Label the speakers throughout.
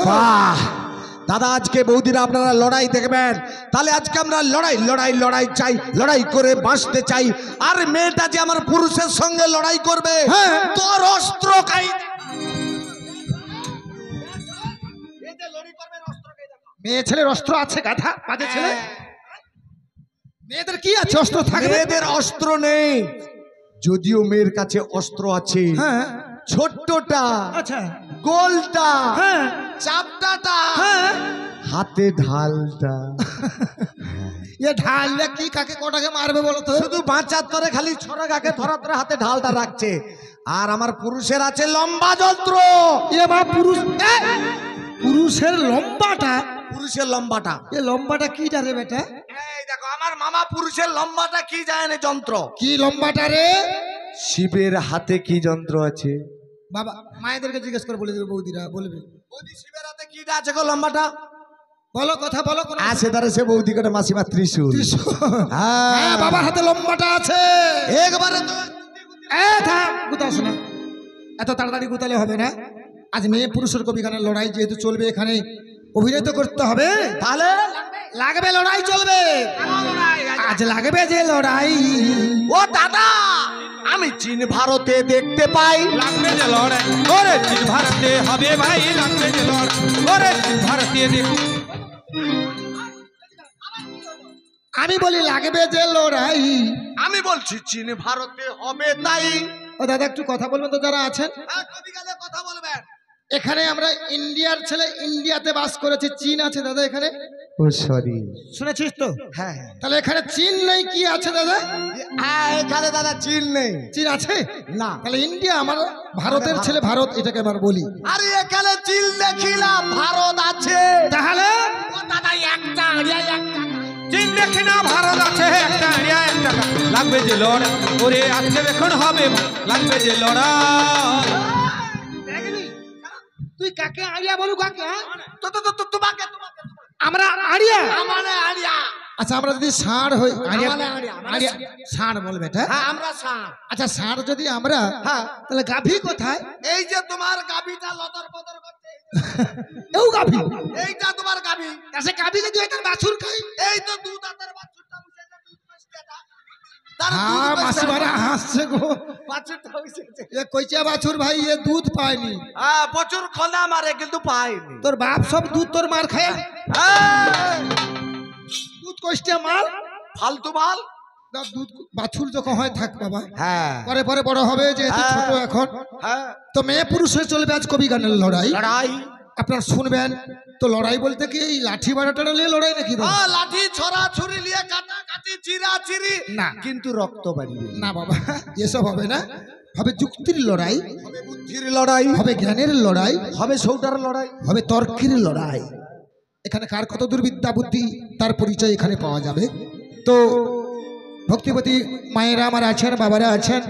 Speaker 1: বাহ দাদা, আজকে বৌদিরা আপনারা লড়াই দেখবেন। তাহলে আজকে আমরা লড়াই লড়াই লড়াই চাই, লড়াই করে বাঁচতে চাই। আর মেয়েটা যে আমার পুরুষের সঙ্গে লড়াই করবে, তোর অস্ত্র কাই
Speaker 2: মেয়ে ছেলের অস্ত্র আছে গাধা, বাজে ছেলে। মেয়েদের কি আছে? অস্ত্র থাকে?
Speaker 1: মেয়েদের অস্ত্র নেই, যদিও মেয়ের কাছে অস্ত্র আছে।
Speaker 2: হ্যাঁ,
Speaker 1: ছোট্টটা,
Speaker 2: আচ্ছা,
Speaker 1: গোলটা,
Speaker 2: হ্যাঁ,
Speaker 1: চাপটাটা,
Speaker 2: হ্যাঁ।
Speaker 1: হাতে ঢালটা।
Speaker 2: এ ঢাললে কি কাকে কটাকে মারবে বলো তো?
Speaker 1: শুধু বাঁচার তরে খালি ছড়া গাকে ধরা ধরে হাতে ঢালটা রাখছে। আর আমার পুরুষের আছে লম্বা যন্ত্র।
Speaker 2: এ মা পুরুষ, পুরুষের লম্বাটা?
Speaker 1: পুরুষের লম্বাটা,
Speaker 2: এ লম্বাটা কি রে বেটা?
Speaker 1: এই দেখো আমার মামা পুরুষের লম্বাটা কি জানে যন্ত্র?
Speaker 2: কি লম্বাটা রে?
Speaker 1: শিবের হাতে কি যন্ত্র আছে?
Speaker 2: বাবা মায়েদেরকে জিজ্ঞেস করে বলে দেবে, বৌদিরা বলবে।
Speaker 1: বৌদি শিবের হাতে কি আছে গো লম্বাটা?
Speaker 2: বলো, কথা বলো।
Speaker 1: আছে তারে সে বৌদি করে মাসিমা ত্রিশূল।
Speaker 2: হ্যাঁ, বাবার হাতে লম্বাটা আছে।
Speaker 1: একবারে তো
Speaker 2: গুতাস না, এত তাড়াতাড়ি গুতালে হবে না। আজ মেয়ে পুরুষের কবি গানের লড়াই যেহেতু চলবে, এখানে অভিনয় তো করতে হবে।
Speaker 1: তাহলে
Speaker 2: লাগবে লড়াই, চলবে আজ, লাগবে যে লড়াই।
Speaker 1: ও দাদা, আমি চীন ভারতে দেখতে পাই।
Speaker 3: লাগবে যে লড়াই, ওরে চীন ভারতে হবে ভাই। লাগবে যে লড়াই, ওরে চীন ভারতে দেখ।
Speaker 2: আমি বলি লাগবে যে লড়াই।
Speaker 1: আমি বলছি চীন ভারতে হবে তাই।
Speaker 2: ও দাদা একটু কথা বলবেন তো যারা আছেন
Speaker 1: কবি গানে কথা বলবেন।
Speaker 2: এখানে? আমরা ইন্ডিয়ার ছেলে, ইন্ডিয়াতে বাস করেছি। চীন আছে দাদা এখানে?
Speaker 1: ও সরি,
Speaker 2: শুনেছিস তো?
Speaker 1: হ্যাঁ।
Speaker 2: তাহলে এখানে চীন নেই, কি আছে দাদা?
Speaker 1: এখানে দাদা চীন নেই।
Speaker 2: চীন আছে
Speaker 1: না।
Speaker 2: তাহলে ইন্ডিয়া আমার ভারতের ছেলে, ভারত এটাকে আমার বলি।
Speaker 1: আরে এখানে চীন দেখিলাম, ভারত আছে।
Speaker 2: তাহলে
Speaker 1: ও দাদা একটা
Speaker 3: চীন দেখি না, ভারত আছে একটা ইন্ডিয়া একটা। লাগবে যে লড়াই, ওরে আজকে এখন হবে। লাগবে যে লড়াই।
Speaker 2: তুই কাকে আড়িয়া বলু? কাকে?
Speaker 1: তোমাকে
Speaker 2: আমরা আড়িয়া?
Speaker 1: আমারে আড়িয়া।
Speaker 2: আচ্ছা, আমরা যদি ষাঁড় হই, আড়িয়া
Speaker 1: আড়িয়া
Speaker 2: ষাঁড় বলবে এটা?
Speaker 1: হ্যাঁ, আমরা ষাঁড়।
Speaker 2: আচ্ছা, ষাঁড় যদি আমরা,
Speaker 1: হ্যাঁ,
Speaker 2: তাহলে গাভী কোথায়?
Speaker 1: এই যে তোমার গাভীটা লতর পতর করছে,
Speaker 2: এও গাভী?
Speaker 1: এইটা তোমার গাভী।
Speaker 2: আচ্ছা, গাভী যদি হয় তার বাছুর খাই?
Speaker 1: এই তো দুধ আতার বাছুরটা উঠেছে, দুধ পেস্টেটা।
Speaker 2: হ্যাঁ, মাসিমারা হাসছে গো।
Speaker 1: বাছুরটা উঠেছে।
Speaker 2: এ কইচা বাছুর ভাই, এ দুধ পায়নি।
Speaker 1: হ্যাঁ, প্রচুর খনা মারে কিন্তু পায়নি।
Speaker 2: তোর বাপ সব দুধ তোর মার খায়।
Speaker 1: এই,
Speaker 2: দুধ কষ্টে মাল,
Speaker 1: ফালতু মাল।
Speaker 2: দুধ বাছুর যখন হয় থাক বাবা,
Speaker 1: হ্যাঁ,
Speaker 2: পরে পরে বড় হবে, যেহেতু ছোট এখন।
Speaker 1: হ্যাঁ,
Speaker 2: তো মেয়ে পুরুষ হয়ে চলবে আজ কবি গানের লড়াই।
Speaker 1: লড়াই।
Speaker 2: আপনারা শুনবেন তো। লড়াই বলতে কি এই লাঠি বাড়াটা নিয়ে লড়াই নাকি?
Speaker 1: হ্যাঁ, লাঠি ছড়া ছুরি নিয়ে কাটা কাটি চিরা চিরি
Speaker 2: না,
Speaker 1: কিন্তু রক্ত বাড়িবে
Speaker 2: না বাবা, এসব হবে না। হবে যুক্তির লড়াই,
Speaker 1: হবে বুদ্ধির লড়াই,
Speaker 2: হবে জ্ঞানের লড়াই,
Speaker 1: হবে সৌটার লড়াই,
Speaker 2: হবে তর্কের লড়াই। এখানে কার কত দূর বিদ্যা বুদ্ধি তার পরিচয় এখানে পাওয়া যাবে। তো ভক্তিপতি মায়েরা আমার আছেন, বাবারা আছেন,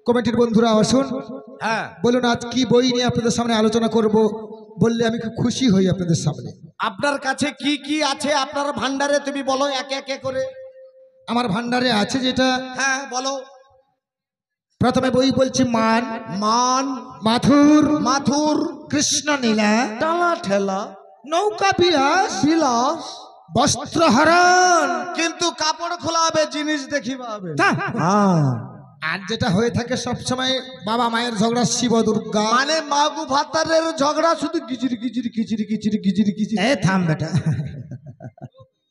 Speaker 2: কমিটির বন্ধুরা আসুন।
Speaker 1: হ্যাঁ,
Speaker 2: বলুন আজ কি বই নিয়ে আপনাদের সামনে আলোচনা করব, বললে আমি খুব খুশি হই আপনাদের সামনে।
Speaker 1: আপনার কাছে কি কি আছে আপনার ভান্ডারে, তুমি বলো একে একে করে।
Speaker 2: আমার ভান্ডারে আছে যেটা,
Speaker 1: হ্যাঁ বলো।
Speaker 2: প্রথমে বই বলছি মান,
Speaker 1: মান,
Speaker 2: মাথুর,
Speaker 1: মাথুর,
Speaker 2: কৃষ্ণ নীলা,
Speaker 1: টালা ঠেলা,
Speaker 2: নৌকা বিলাস,
Speaker 1: বিলাস,
Speaker 2: বস্ত্রহরণ।
Speaker 1: কিন্তু কাপড় খোলা হবে, জিনিস দেখিবা হবে।
Speaker 2: হ্যাঁ, আর যেটা হয়ে থাকে সব সময় বাবা মায়ের ঝগড়া, শিব দুর্গা।
Speaker 1: মানে মাগু ভাতারের ঝগড়া, শুধু গিজির গিজির গিজির গিজির গিজির গিজির।
Speaker 2: এ থাম বেটা,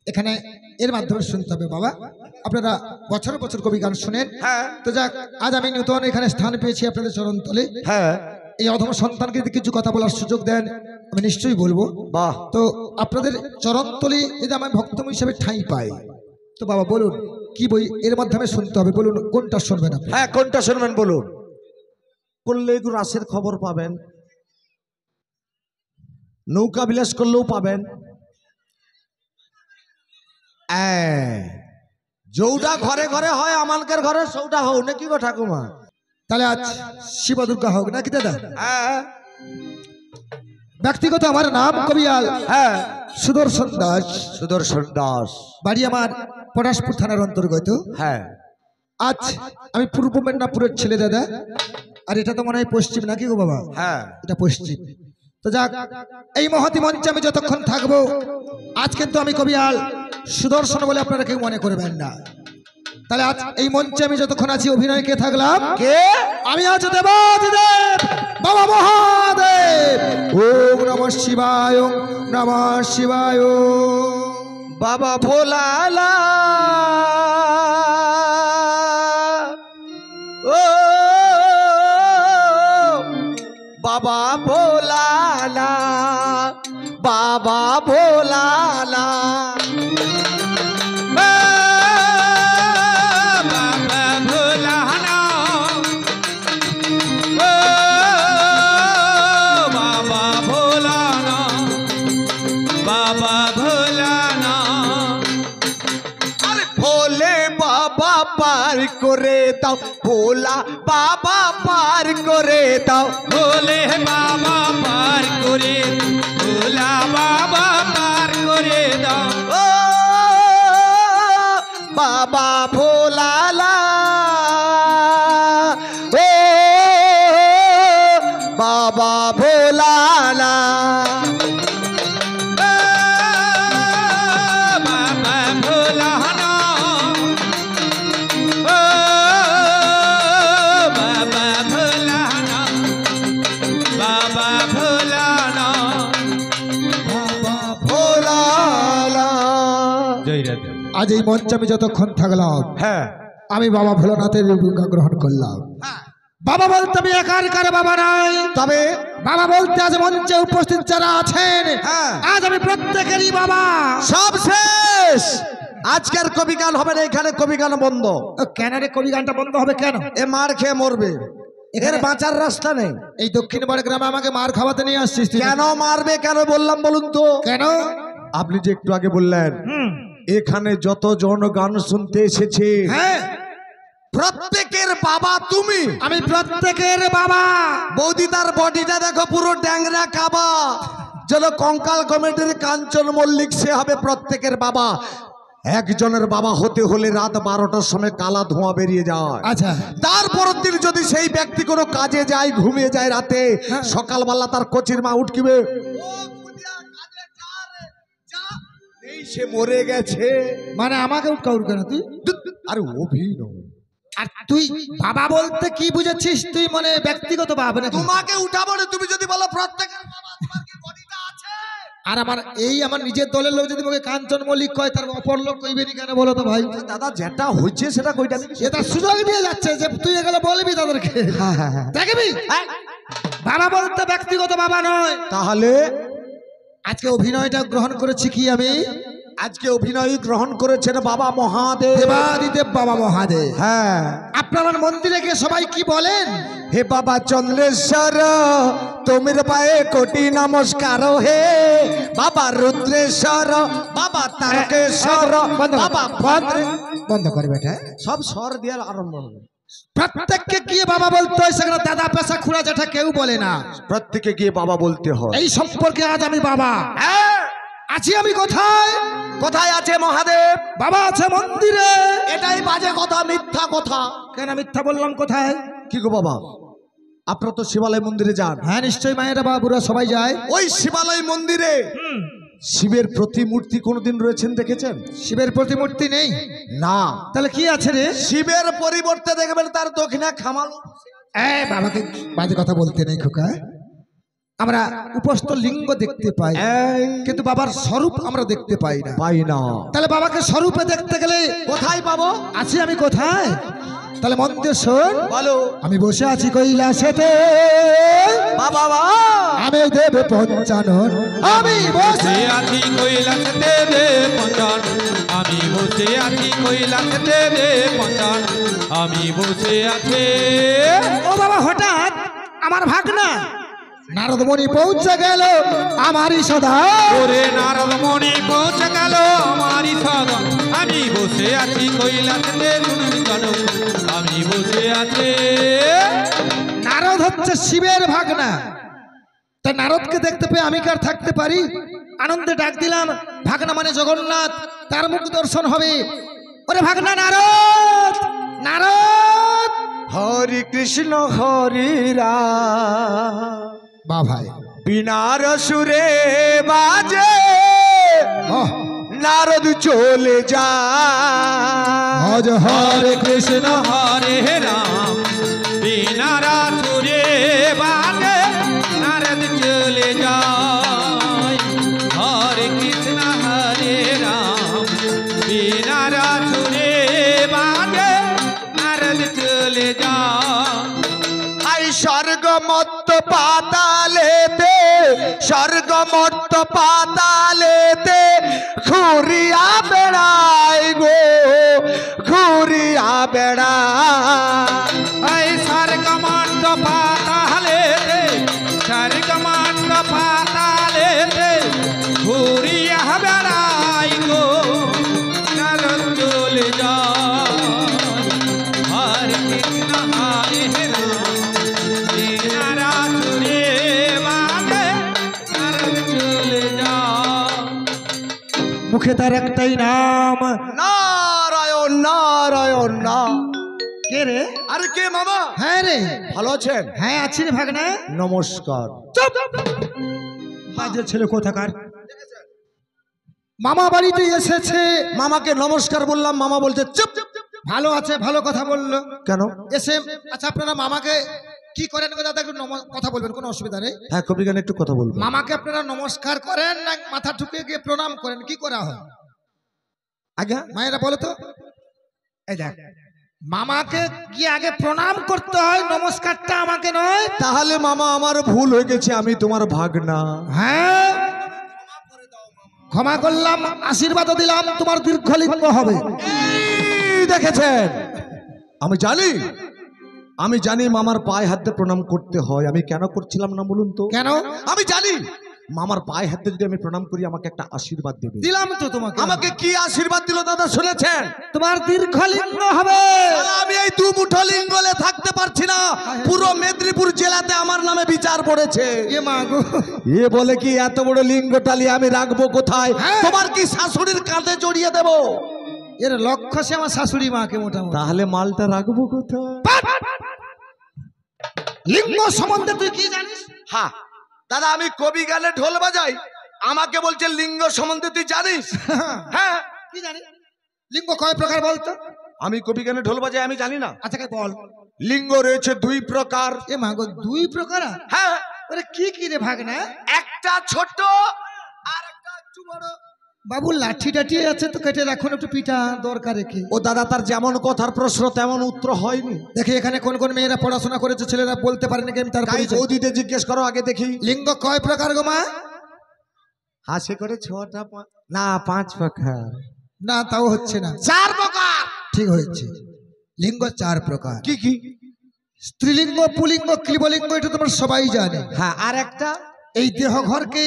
Speaker 2: এখানে এর মাধ্যমে শুনতে হবে বাবা। আপনারা বছর বছর কবি গান শুনেন।
Speaker 1: হ্যাঁ,
Speaker 2: তো যাক, আজ আমি নতুন এখানে স্থান পেয়েছি আপনাদের চরণতলে।
Speaker 1: হ্যাঁ,
Speaker 2: এই অধম সন্তানকে যদি কিছু কথা বলার সুযোগ দেন আমি নিশ্চয়ই বলবো।
Speaker 1: বাহ।
Speaker 2: তো আপনাদের চরণতলে যদি আমি ভক্তম হিসেবে ঠাঁই পাই, তো বাবা বলুন কি বই এর মাধ্যমে শুনতে হবে, বলুন কোনটা শুনবেন আপনি?
Speaker 1: হ্যাঁ, কোনটা শুনবেন বলুন। করলে একটু রাসের খবর পাবেন, নৌকা বিলাস করলেও পাবেন। যৌটা ঘরে ঘরে হয়, আমানকের ঘরে সৌটা হোক নাকি গো ঠাকুমা?
Speaker 2: তাহলে আজ শিব দুর্গা হোক নাকি দাদা?
Speaker 1: হ্যাঁ,
Speaker 2: ব্যক্তিগত আমার নাম কবিয়াল,
Speaker 1: হ্যাঁ,
Speaker 2: সুদর্শন দাস।
Speaker 1: সুদর্শন দাস।
Speaker 2: বাড়ি আমার পটাশপুর থানার অন্তর্গত।
Speaker 1: হ্যাঁ,
Speaker 2: আজ আমি পূর্ব মেদিনীপুরের ছেলে দাদা। আর এটা তো মনে হয় পশ্চিম নাকি গো বাবা?
Speaker 1: হ্যাঁ,
Speaker 2: এটা পশ্চিম। তো যাক, এই মহতি মঞ্চে আমি যতক্ষণ থাকবো, আজ কিন্তু আমি কবিয়াল সুদর্শন বলে আপনারা কেউ মনে করবেন না। তাহলে আজ এই মঞ্চে আমি যতক্ষণ আছি অভিনয় কে থাকলাম?
Speaker 1: কে?
Speaker 2: আমি আজ দেবাদিদেব বাবা মহাদেব। ওম নমঃ শিবায়, ওম নমঃ শিবায়।
Speaker 1: বাবা ভোলালা ও বাবা ভোলালা, বাবা ভোলালা।
Speaker 3: বাবা ভোলানা, ও বাবা ভোলানা, বাবা ভোলানা।
Speaker 1: আরে ভোলে বাবা পার করে দাও, ভোলা বাবা পার করে দাও।
Speaker 3: ভোলে বাবা পার করে, ভোলা বাবা পার করে দাও।
Speaker 1: ও বাবা ভোলালা, ও বাবা ভোলালা।
Speaker 3: বাবা ভোলানা, ও বাবা ভোলানা, বাবা ভোলানা,
Speaker 1: বাবা ভোলালা।
Speaker 3: জয় রাধে।
Speaker 2: আজ এই মঞ্চে আমি যতক্ষণ থাকলাম,
Speaker 1: হ্যাঁ,
Speaker 2: আমি বাবা ভোলানাথের ভূমিকা গ্রহণ করলাম। বাবা বলতে আমি একার বাবা নাই,
Speaker 1: তবে
Speaker 2: বাবা বলতে আজ মঞ্চে উপস্থিত যারা আছেন,
Speaker 1: হ্যাঁ,
Speaker 2: আজ আমি প্রত্যেকেরই বাবা।
Speaker 1: সব শেষ। আজকের কবি গান হবে না, এখানে কবি গান বন্ধ।
Speaker 2: ও, কেন রে কবি গানটা বন্ধ হবে কেন?
Speaker 1: এ মার খেয়ে মরবে, এর বাঁচার রাস্তা নেই।
Speaker 2: এই দক্ষিণ বড় গ্রামে আমাকে মার খাওয়াতে নিয়ে আসছিস তুই?
Speaker 1: কেন মারবে, কেন বললাম বলুন তো?
Speaker 2: কেন?
Speaker 1: আপনি যে একটু আগে বললেন এখানে যতজন গান শুনতে এসেছে,
Speaker 2: হ্যাঁ,
Speaker 1: প্রত্যেকের বাবা তুমি।
Speaker 2: আমি প্রত্যেকের বাবা।
Speaker 1: বৌদি তার বডিটা দেখো, পুরো ড্যাংরা কাবা, যেন কঙ্কাল কমিটির কাঞ্চন মল্লিক, সে হবে প্রত্যেকের বাবা। একজনের বাবা হতে হলে রাত 12টার সময় কালা ধোঁয়া বেরিয়ে যায়।
Speaker 2: আচ্ছা,
Speaker 1: তারপরের দিন যদি সেই ব্যক্তি কোনো কাজে যায়, ঘুমিয়ে যায় রাতে, সকালবেলা তার কচির মা উঠকিবে, এই সে মরে গেছে।
Speaker 2: মানে আমাকে উৎকাউর কেন তুই?
Speaker 1: আরে অভিনয়।
Speaker 2: আর তুই বাবা বলতে কি বুঝেছিস তুই? মানে ব্যক্তিগত বাবা নাকি?
Speaker 1: তোমাকে উঠাবো না, তুমি যদি বলো প্রত্যেকের বাবা, তোমার কি বডিটা আছে?
Speaker 2: আর আমার নিজের দলের লোক যদি আমাকে কাঞ্চন মল্লিক কয়, তার অপর লোক কইবেনি কেন বলো তো ভাই?
Speaker 1: দাদা যেটা হচ্ছে সেটা কইটা
Speaker 2: এটা সুযোগ দিয়ে যাচ্ছে যে তুই এগুলো বলবি তাদেরকে। দেখবি, বাবা বলতে ব্যক্তিগত বাবা নয়।
Speaker 1: তাহলে
Speaker 2: আজকে অভিনয়টা গ্রহণ করেছি কি আমি?
Speaker 1: আজকে অভিনয় গ্রহণ করেছেন বাবা মহাদেব,
Speaker 2: দেবাদিদেব বাবা মহাদেব।
Speaker 1: হ্যাঁ।
Speaker 2: আপনার মন্দিরে গিয়ে সবাই কি বলেন?
Speaker 1: হে বাবা চন্দ্রেশ্বর, তোমার পায়ে কোটি নমস্কার হে। বাবা রুদ্রেশ্বর, বাবা তারকেশ্বর, বাবা
Speaker 2: বন্ধ করে বেটা।
Speaker 1: সব স্বর দিয়ে আরম্ভ হবে।
Speaker 2: প্রত্যেককে গিয়ে বাবা বলতে হয়, সেখানে দাদা পেশা খুড়া যেটা কেউ বলে না।
Speaker 1: প্রত্যেকে গিয়ে বাবা বলতে হয়।
Speaker 2: এই সম্পর্কে আজ আমি বাবা।
Speaker 1: হ্যাঁ।
Speaker 2: আছি আমি কোথায়?
Speaker 1: কোথায় আছে মহাদেব?
Speaker 2: বাবা আছে মন্দিরে।
Speaker 1: এটাই বাজে কথা, মিথ্যা কথা।
Speaker 2: কেন মিথ্যা বললাম? কোথায়?
Speaker 1: কি গো বাবা, আপনারা তো শিবালয় মন্দিরে যান।
Speaker 2: হ্যাঁ নিশ্চয়ই, মায়েরা বাবুরা সবাই যায়।
Speaker 1: ওই শিবালয় মন্দিরে শিবের প্রতিমূর্তি কোনদিন রয়েছেন দেখেছেন?
Speaker 2: শিবের প্রতিমূর্তি নেই।
Speaker 1: না।
Speaker 2: তাহলে কি আছে রে?
Speaker 1: শিবের পরিবর্তে দেখবেন তার দক্ষিণা খামাল।
Speaker 2: বাবাকে বাজে কথা বলতে নেই খোকা। আমরা উপস্থ লিঙ্গ দেখতে পাই, কিন্তু বাবার স্বরূপ আমরা দেখতে পাই না।
Speaker 1: পাই না।
Speaker 2: তাহলে বাবাকে স্বরূপে দেখতে গেলে
Speaker 1: কোথায় পাবো?
Speaker 2: আছি আমি কোথায়? তাহলে মন দিয়ে শোন।
Speaker 1: বলো।
Speaker 2: আমি বসে আছি কৈলাসেতে,
Speaker 1: বাবা
Speaker 2: আমি দেব পঞ্চানন। আমি বসে
Speaker 3: আছি কৈলাসেতে দে পঞ্চান, আমি বসে আছি কৈলাসেতে দে পঞ্চান, আমি বসে আছি।
Speaker 2: ও বাবা, হঠাৎ আমার ভাগনা নারদমণি পৌঁছে গেল আমারই সদা।
Speaker 3: ওরে নারদমণি পৌঁছে গেল আমারই সদা, আমি বসে আছি কৈলাসেতে শুনুন কেন, আমি বসে আছি।
Speaker 2: নারদ হচ্ছে শিবের ভাগনা। তাই নারদকে দেখতে পেয়ে আমি কার থাকতে পারি? আনন্দে ডাক দিলাম, ভাগনা মানে জগন্নাথ, তার মুখ দর্শন হবে। ওরে ভাগনা নারদ, নারদ।
Speaker 1: হরি কৃষ্ণ হরি রাম।
Speaker 2: বা ভাই
Speaker 1: বিনার সুরে বাজে
Speaker 2: বাহ।
Speaker 1: নারদ চলে যা
Speaker 2: আজ হরে কৃষ্ণ
Speaker 3: হরে রাম বিনারা সুরে বাজে নারদ চলে যায় হরে কৃষ্ণ হরে রাম বিনারা সুরে বাজে নারদ চলে যায়
Speaker 1: আই স্বর্গ মত্ত পাতালেতে স্বর্গ মত্ত পাতালেতে ঘুরিয়া বেড়াই গো ঘুরিয়া বেড়াই
Speaker 3: এই স্বর্গমণ্ড পাতালেতে স্বর্গমণ্ড পাতালেতে ঘুরিয়া বেড়াই গো নারদ চলে যায় হরে কৃষ্ণ হরে রাম বিনারা সুরে বাজে নারদ চলে যায়
Speaker 2: মুখে তার একটাই নাম।
Speaker 1: নারায়ণ নারায়ণ না
Speaker 2: কে রে?
Speaker 1: আরে কে মামা?
Speaker 2: হ্যাঁ রে,
Speaker 1: ভালো আছেন?
Speaker 2: হ্যাঁ আছি রে ভাগনা।
Speaker 1: নমস্কার।
Speaker 2: চুপ, বাজে ছেলে কোথাকার। মামা বাড়িতে এসেছে।
Speaker 1: মামাকে নমস্কার বললাম, মামা বলছে চুপ।
Speaker 2: ভালো আছে, ভালো কথা বললো।
Speaker 1: কেন?
Speaker 2: এসে আচ্ছা আপনারা মামাকে কি করেন গো দাদা? একটু কথা বলবেন, কোনো অসুবিধা নেই।
Speaker 1: হ্যাঁ কবি গান একটু কথা বলবো।
Speaker 2: মামাকে আপনারা নমস্কার করেন না মাথা ঠুকে গিয়ে প্রণাম করেন, কি করা হয়?
Speaker 1: আগে
Speaker 2: মায়েরা বলো তো। এই দেখ, মামাকে কি আগে প্রণাম করতে হয়, নমস্কারটা আমাকে নয়?
Speaker 1: তাহলে মামা আমার ভুল হয়ে গেছে, আমি তোমার ভাগনা।
Speaker 2: হ্যাঁ ক্ষমা করলাম, আশীর্বাদও দিলাম, তোমার দীর্ঘলিঙ্গ হবে।
Speaker 1: এই দেখেছেন, আমি জানি মামার পায়ে হাতে প্রণাম করতে হয়। আমি কেন করছিলাম না বলুন তো?
Speaker 2: কেন?
Speaker 1: আমি জানি মামার পায়ে হাতে যদি আমি প্রণাম করি আমাকে একটা আশীর্বাদ দেবে।
Speaker 2: দিলাম তো তোমাকে।
Speaker 1: আমাকে কি আশীর্বাদ দিল দাদা শুনেছেন?
Speaker 2: তোমার দীর্ঘলিঙ্গ হবে।
Speaker 1: শালা আমি এই দু মুঠো লিঙ্গলে থাকতে পারছি না। পুরো মেদিনীপুর জেলাতে আমার নামে বিচার পড়েছে।
Speaker 2: এ মা গো,
Speaker 1: এ বলে কি এত বড় লিঙ্গটালি আমি রাখবো কোথায়?
Speaker 2: হ্যাঁ।
Speaker 1: তোমার কি শাশুড়ির কাঁধে জড়িয়ে দেব?
Speaker 2: এর লক্ষ্য সে আমার শাশুড়ি মাকে মোটামুটি।
Speaker 1: তাহলে মালটা রাখবো কোথায়?
Speaker 2: লিঙ্গ সম্বন্ধে তুই কি জানিস?
Speaker 1: হ্যাঁ দাদা, আমি কবি গানে ঢোল বাজাই, আমাকে বলছে লিঙ্গ সম্বন্ধে তুই জানিস? হ্যাঁ
Speaker 2: কি জানি? লিঙ্গ কয় প্রকার বলতো?
Speaker 1: আমি কবি গানে ঢোল বাজাই, আমি জানি না।
Speaker 2: আচ্ছা বল।
Speaker 1: লিঙ্গ রয়েছে দুই প্রকার।
Speaker 2: এ মা গো, দুই প্রকার?
Speaker 1: হ্যাঁ।
Speaker 2: আরে কি কি রে ভাগনা?
Speaker 1: একটা ছোট আর একটা একটু বড়।
Speaker 2: বাবু লাঠি টাঠি আছে তো কেটে রাখুন, একটু পিঠা দরকার রেখে।
Speaker 1: ও দাদা, তার যেমন কথার প্রশ্ন তেমন উত্তর হয়নি।
Speaker 2: দেখি এখানে কোন কোন মেয়েরা পড়াশোনা করেছে, ছেলেরা বলতে পারেনি, আমি তার
Speaker 1: তাই
Speaker 2: পরিচয়।
Speaker 1: বৌদিতে জিজ্ঞেস করো আগে দেখি।
Speaker 2: লিঙ্গ কয় প্রকার গো মা?
Speaker 1: হাসে করে ছটা না 5 প্রকার।
Speaker 2: না তাও হচ্ছে না।
Speaker 1: 4 প্রকার।
Speaker 2: ঠিক হয়েছে, লিঙ্গ 4 প্রকার।
Speaker 1: কি কি?
Speaker 2: স্ত্রীলিঙ্গ, পুলিঙ্গ, ক্লীবলিঙ্গ, এটা তোমরা সবাই জানে।
Speaker 1: হ্যাঁ, আর একটা
Speaker 2: এই দেহঘরকে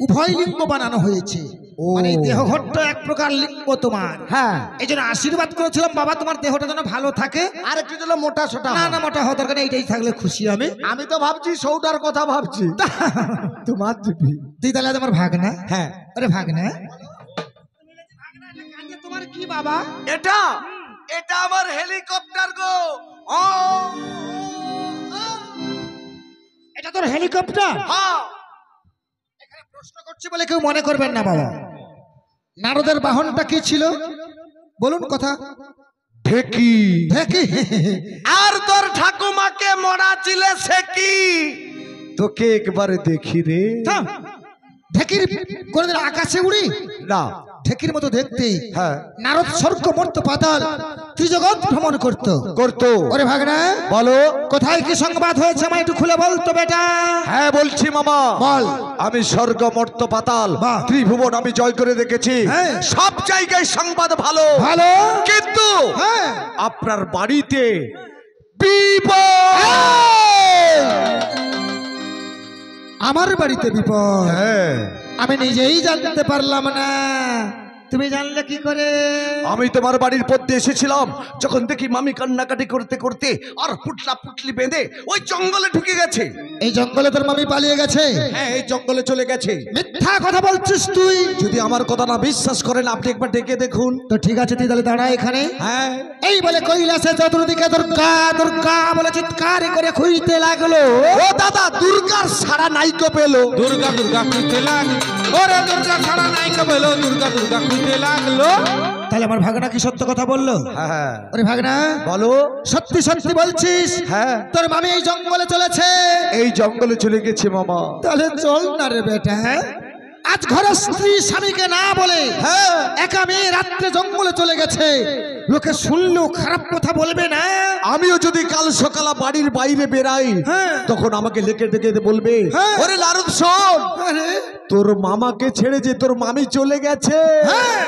Speaker 2: উভয় লিঙ্গ বানানো হয়েছে।
Speaker 1: ও।
Speaker 2: মানে এই দেহঘরটা এক প্রকার লিঙ্গ তোমার।
Speaker 1: হ্যাঁ।
Speaker 2: এই জন্য আশীর্বাদ করেছিলাম বাবা তোমার দেহটা যেন ভালো থাকে।
Speaker 1: আর একটু যেন মোটা সোটা
Speaker 2: না
Speaker 1: হয়।
Speaker 2: না, মোটা হওয়ার দরকার নেই, এইটাই থাকলে খুশি আমি।
Speaker 1: আমি তো ভাবছি সৌটার কথা ভাবছি। তোমার দিবি।
Speaker 2: তুই তাহলে তোমার ভাগনা?
Speaker 1: হ্যাঁ।
Speaker 2: আরে ভাগনা, তোমার কি বাবা?
Speaker 1: এটা এটা আমার হেলিকপ্টার গো। ও
Speaker 2: এটা তোর হেলিকপ্টার?
Speaker 1: হ্যাঁ।
Speaker 2: এখানে প্রশ্ন করছি বলে কেউ মনে করবেন না বাবা। নারদের বাহনটা কি ছিল বলুন? কথা
Speaker 1: ঢেকি।
Speaker 2: দেখি।
Speaker 1: আর তোর ঠাকুমাকে মরা ছিলে সে কি? তোকে একবার দেখি রে।
Speaker 2: ঢেকির কোনদিন আকাশে উড়ি?
Speaker 1: না।
Speaker 2: ঢেকির মতো দেখতে।
Speaker 1: হ্যাঁ।
Speaker 2: নারদ স্বর্গ মর্ত পাতাল ত্রিজগৎ ভ্রমণ করতো। ওরে ভাগনা,
Speaker 1: বলো
Speaker 2: কোথায় কি সংবাদ হয়েছে আমায় একটু খুলে বলতো বেটা।
Speaker 1: হ্যাঁ বলছি মামা।
Speaker 2: বল।
Speaker 1: আমি স্বর্গ মর্ত পাতাল
Speaker 2: বাহ।
Speaker 1: ত্রিভুবন আমি জয় করে দেখেছি।
Speaker 2: হ্যাঁ।
Speaker 1: সব জায়গায় সংবাদ ভালো
Speaker 2: ভালো।
Speaker 1: কিন্তু
Speaker 2: হ্যাঁ।
Speaker 1: আপনার বাড়িতে বিপদ।
Speaker 2: আমার বাড়িতে বিপদ?
Speaker 1: হ্যাঁ।
Speaker 2: আমি নিজেই জানতে পারলাম না। তুমি জানলে কি করে?
Speaker 1: আমি তোমার বাড়ির পথে এসেছিলাম, যখন দেখি মামি কান্নাকাটি করতে করতে আর পুটলা পুটলি বেঁধে ওই জঙ্গলে ঢুকে গেছে।
Speaker 2: এই জঙ্গলে তোর মামি পালিয়ে গেছে?
Speaker 1: হ্যাঁ, এই জঙ্গলে চলে গেছে।
Speaker 2: মিথ্যা কথা বলছিস তুই।
Speaker 1: যদি আমার কথা না বিশ্বাস করেন, আপনি একবার ডেকে দেখুন।
Speaker 2: তো ঠিক আছে, তুই তাহলে দাঁড়া এখানে।
Speaker 1: হ্যাঁ,
Speaker 2: এই বলে কৈলাসে চতুর্দিকে দুর্গা দুর্গা বলে চিৎকার করে খুঁজতে লাগলো।
Speaker 1: ও দাদা, দুর্গার সাড়া নাইকো পেলো।
Speaker 3: দুর্গা দুর্গা খুঁজতে লাগলো, ওরে দুর্গা ছাড়া নাই কবেলো, দুর্গা দুর্গা খুঁজতে লাগলো।
Speaker 2: তাহলে আমার ভাগনা কি সত্য কথা বললো?
Speaker 1: হ্যাঁ,
Speaker 2: ওরে ভাগনা,
Speaker 1: বলো।
Speaker 2: সত্যি সত্যি বলছিস?
Speaker 1: হ্যাঁ,
Speaker 2: তোর মামি এই জঙ্গলে চলেছে?
Speaker 1: এই জঙ্গলে চলে গেছে মামা।
Speaker 2: তাহলে চল না রে বেটা, আজ ঘরে স্ত্রী স্বামীকে না বলে
Speaker 1: হ্যাঁ,
Speaker 2: একা মেয়ে রাত্রে জঙ্গলে চলে গেছে, লোকে শুনলেও খারাপ কথা বলবে না?
Speaker 1: আমিও যদি কাল সকালে বাড়ির বাইরে বেরাই,
Speaker 2: হ্যাঁ।
Speaker 1: তখন আমাকে লেকে ডেকে বলবে,
Speaker 2: হ্যাঁ।
Speaker 1: ওরে নারদ শোন,
Speaker 2: আরে,
Speaker 1: তোর মামাকে ছেড়ে যে তোর মামি চলে গেছে।
Speaker 2: হ্যাঁ।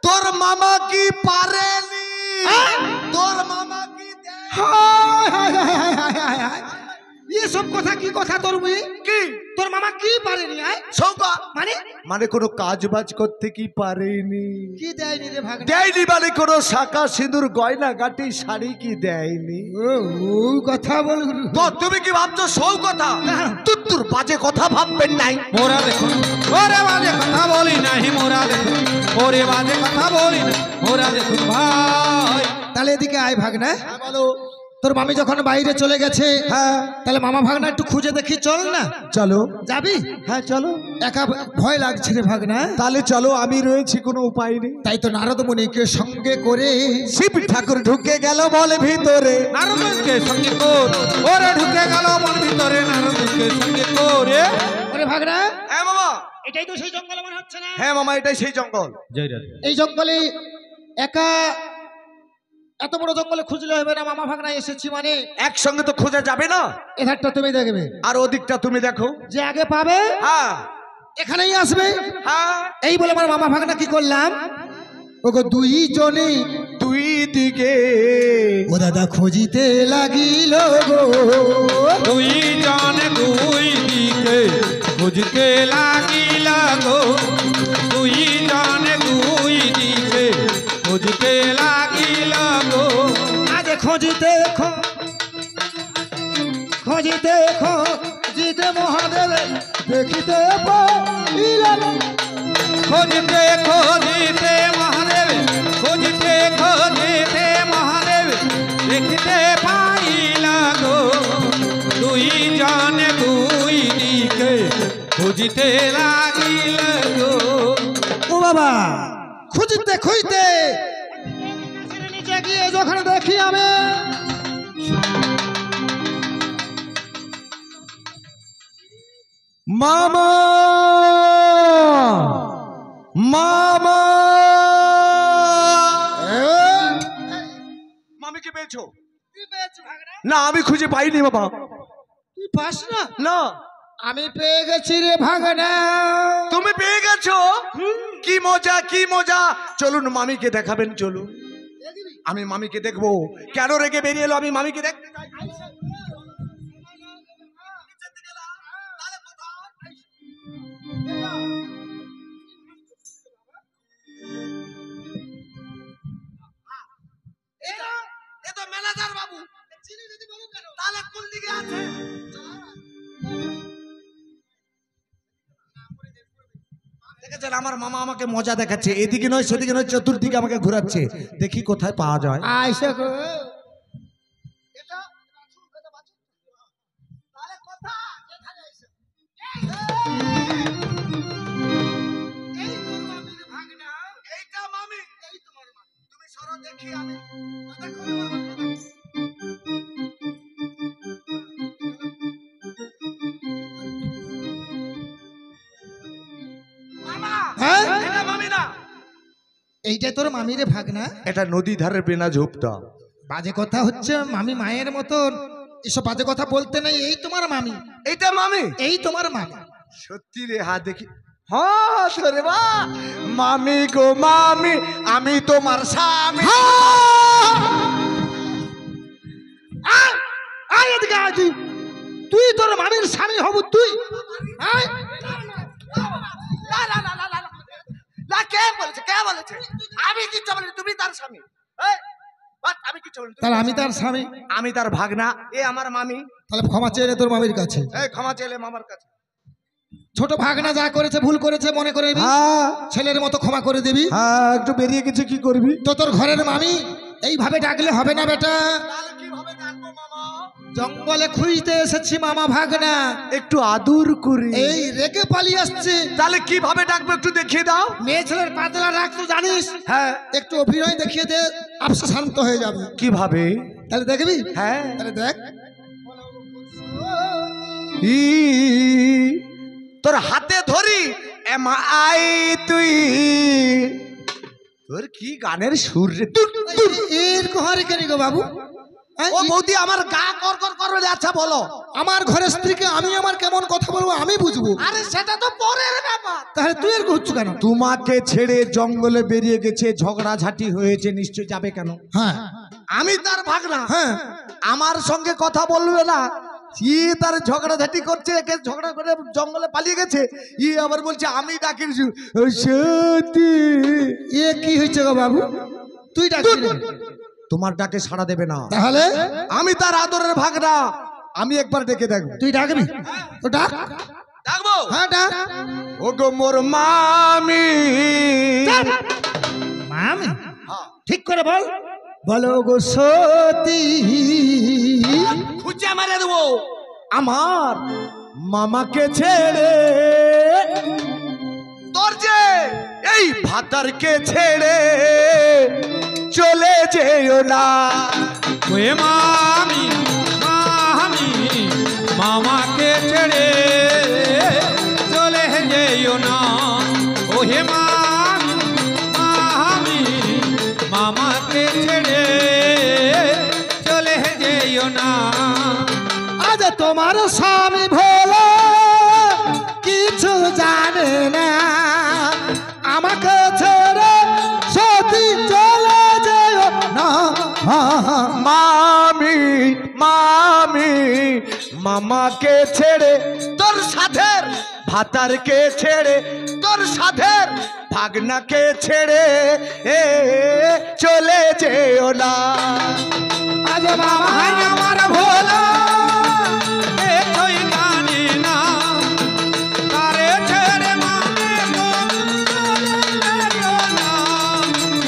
Speaker 1: তোর মামা কি পারেনি?
Speaker 2: হ্যাঁ।
Speaker 1: তোর মামা কি দেয়?
Speaker 2: হায়, হায়, হায়, হায়, হায়, হায়, হায়। এসব কথা কি কথা তোর মেয়ে?
Speaker 1: কি
Speaker 2: তোর মামা কি পারেনি? আয়
Speaker 1: সৌকা
Speaker 2: মানে
Speaker 1: মানে কোনো কাজ বাজ করতে কি পারেনি?
Speaker 2: কি দেয়নি রে ভাগনা?
Speaker 1: দেয়নি মানে কোনো শাঁখা সিঁদুর গয়না গাটি শাড়ি কি দেয়নি?
Speaker 2: ও কথা বল।
Speaker 1: তো তুমি কি ভাবছো সৌ কথা? তুত্তুর বাজে কথা ভাববেন নাই।
Speaker 3: মোরা দেখুন, ওরে বাজে কথা বলি নাই, মোরা দেখুন, ওরে বাজে কথা বলি না, মোরা দেখুন ভাই।
Speaker 2: তাহলে এদিকে আয় ভাগনা।
Speaker 1: হ্যাঁ, বলো।
Speaker 2: তোর মামি যখন বাইরে চলে গেছে,
Speaker 1: হ্যাঁ,
Speaker 2: তাহলে মামা ভাগনা একটু খুঁজে দেখি, চল না।
Speaker 1: চলো।
Speaker 2: যাবি?
Speaker 1: হ্যাঁ, চলো।
Speaker 2: একা ভয় লাগছে রে ভাগনা।
Speaker 1: তাহলে চলো, আমি রয়েছি, কোনো উপায় নেই।
Speaker 2: তাই তো নারদ মুনিকে সঙ্গে করে
Speaker 1: শিব ঠাকুর ঢুকে গেল বলে ভিতরে।
Speaker 3: নারদকে সঙ্গে কর, ওরে ঢুকে গেল মন ভিতরে, নারদকে সঙ্গে করে।
Speaker 2: ওরে ভাগনা,
Speaker 1: হ্যাঁ মামা।
Speaker 2: এটাই তো সেই জঙ্গল মনে হচ্ছে না?
Speaker 1: হ্যাঁ মামা, এটাই সেই জঙ্গল।
Speaker 3: জয় রাধে।
Speaker 2: এই জঙ্গলে একা এত বড় জঙ্গলে খুঁজলে হবে না, মামা ভাগনা এসেছি মানে।
Speaker 1: একসঙ্গে তো খোঁজা যাবে না,
Speaker 2: এধারটা তুমি দেখবে,
Speaker 1: আর ওদিকটা তুমি দেখো।
Speaker 2: যে আগে পাবে
Speaker 1: হ্যাঁ,
Speaker 2: এখানেই আসবে।
Speaker 1: হ্যাঁ।
Speaker 2: এই বলে আমার মামা ভাগনা কি করলাম, ওগো দুই জনে
Speaker 1: দুই দিকে
Speaker 2: ও দাদা খুঁজিতে লাগিল গো।
Speaker 3: দুই জনে দুই দিকে খুঁজতে লাগিল গো, দুই জনে দুই দিকে খুঁজতে লাগিল গো।
Speaker 2: আজ খুঁজিতে খুঁজিতে খুঁজিতে মহাদেব দেখিতে পাইলাম।
Speaker 3: খুঁজতে খুঁজতে মহাদেব, খুঁজতে খুঁজতে মহাদেব দেখিতে পাইল গো, দুই জনে দুই দিকে খুঁজতে লাগিল গো।
Speaker 2: ও বাবা, খুঁজতে খুঁজতে নিচে গিয়ে যখন দেখি আমি,
Speaker 1: মামা, মামা। মামিকে পেয়েছো? না, আমি খুঁজে পাইনি বাবা।
Speaker 2: তুই পাস না?
Speaker 1: না,
Speaker 2: আমি পেয়ে গেছি রে ভাগনা।
Speaker 1: তুমি পেয়ে গেছো? কি মজা, কি মজা। চলুন মামিকে দেখাবেন, চলুন। আমি মামিকে দেখবো। কেন রেগে বেরিয়ে এলো? আমি মামিকে দেখতে চাই। ম্যানেজার বাবু, তাহলে কোন দিকে আছে? দেখেছেন, আমার মামা আমাকে মজা দেখাচ্ছে, এদিকে নয় সেদিকে নয়, চতুর্দিকে আমাকে ঘোরাচ্ছে। দেখি কোথায় পাওয়া যায়।
Speaker 2: আইসা গো।
Speaker 1: এইটা মামি, এই তোমার মামি। তুমি সরো দেখি আমি। দেখো মামা,
Speaker 2: হ্যাঁ?
Speaker 1: এটা মামি না,
Speaker 2: এইটা তোর মামি রে ভাগনা?
Speaker 1: এটা নদী ধারের বেনা ঝোপটা।
Speaker 2: বাজে কথা হচ্ছে, মামি মায়ের মতন এসব বাজে কথা বলতে নেই। এই তোমার মামি,
Speaker 1: এইটা মামি?
Speaker 2: এই তোমার মামি।
Speaker 1: সত্যি রে, হ্যাঁ দেখি। হ্যাঁ সরে বা, মামি গো মামি, আমি তোমার স্বামী।
Speaker 2: আয়, আয় এদিকে আয় তুই। তুই তোর মামির স্বামী হবু তুই? আয়।
Speaker 1: না, কে বলেছে আমি কিচ্ছু বলিনি, তুমি তার স্বামী। এই, বাট, আমি কিচ্ছু বলিনি।
Speaker 2: তাহলে আমি তার স্বামী,
Speaker 1: আমি তার ভাগনা, এ আমার মামি।
Speaker 2: তাহলে ক্ষমা চেয়ে নে তোর মামির কাছে।
Speaker 1: এই ক্ষমা চাইলে মামার কাছে।
Speaker 2: ছোট ভাগনা যা করেছে ভুল করেছে মনে করে নিবি,
Speaker 1: হ্যাঁ
Speaker 2: ছেলের মতো ক্ষমা করে দিবি।
Speaker 1: হ্যাঁ, একটু বেরিয়ে গেছে, কি করবি?
Speaker 2: তো তোর ঘরের মামি এইভাবে ডাকলে হবে না বেটা।
Speaker 1: তাহলে কিভাবে ডাকবো মামা?
Speaker 2: জঙ্গলে খুঁজতে এসেছি মামা ভাগনা,
Speaker 1: একটু আদর করে।
Speaker 2: এই রেগে পালিয়ে আসছে।
Speaker 1: তাহলে কিভাবে ডাকবো একটু দেখিয়ে দাও।
Speaker 2: মেয়ে ছেলের পাতলা রাখ তো জানিস,
Speaker 1: হ্যাঁ,
Speaker 2: একটু অভিনয় দেখিয়ে দে, আফসা শান্ত হয়ে যাবে।
Speaker 1: কিভাবে?
Speaker 2: তাহলে দেখবি?
Speaker 1: হ্যাঁ,
Speaker 2: তাহলে দেখ।
Speaker 1: ই, তোর হাতে ধরি আই তুই, তোর কি গানের সুর রে।
Speaker 2: এর ঘরে কেন গো বাবু? হ্যাঁ?
Speaker 1: ও বৌদি, আমার গা কর কর করে। আচ্ছা বলো।
Speaker 2: আমার ঘরের স্ত্রীকে আমি আমার কেমন কথা বলবো আমি বুঝবো।
Speaker 1: আরে সেটা তো পরের ব্যাপার।
Speaker 2: তাহলে তুই এর করছো কেন?
Speaker 1: তোমাকে ছেড়ে জঙ্গলে বেরিয়ে গেছে, ঝগড়াঝাটি হয়েছে, নিশ্চয় যাবে কেন?
Speaker 2: হ্যাঁ
Speaker 1: আমি তার ভাগনা,
Speaker 2: হ্যাঁ,
Speaker 1: আমার সঙ্গে কথা বলবে না। ই তার ঝগড়াঝাটি করছে, একে ঝগড়া করে জঙ্গলে পালিয়ে গেছে। ই আবার বলছে আমি ডাকিছি সত্যি।
Speaker 2: এ কি হয়েছে গো বাবু? তুই ডাকবি না?
Speaker 1: তোমার ডাকে সাড়া দেবে না।
Speaker 2: তাহলে
Speaker 1: আমি তার আদরের ভাগনা, আমি একবার ডেকে দেখবো।
Speaker 2: তুই ডাকবি? তো ডাক।
Speaker 1: ডাকবো?
Speaker 2: হ্যাঁ ডাক।
Speaker 1: ও গো মোর মামি।
Speaker 2: মামি? ঠিক করে বল। বলো গো সতী।
Speaker 1: খুঁজে মারে দেবো। আমার মামাকে ছেড়ে, তোর যে এই ভাতারকে ছেড়ে চলে যেও না।
Speaker 3: ওহে মামি, মামি, মামাকে ছেড়ে চলে যেও না। ওহে মামি, মামি, মামাকে ছেড়ে চলে যেও না।
Speaker 2: আজ তোমার স্বামী ভোলা কিছু জানে না, আমাকে ছেড়ে সতী চলে যেও না।
Speaker 1: মামি, মামি, মামাকে ছেড়ে, তোর সাথের ভাতারকে ছেড়ে, তোর সাথের ভাগনাকে ছেড়ে চলে যেও না।
Speaker 2: আজ মামা
Speaker 3: ভাই আমার ভোলা কিছুই জানি না, তারে ছেড়ে মামি চলে যেও না।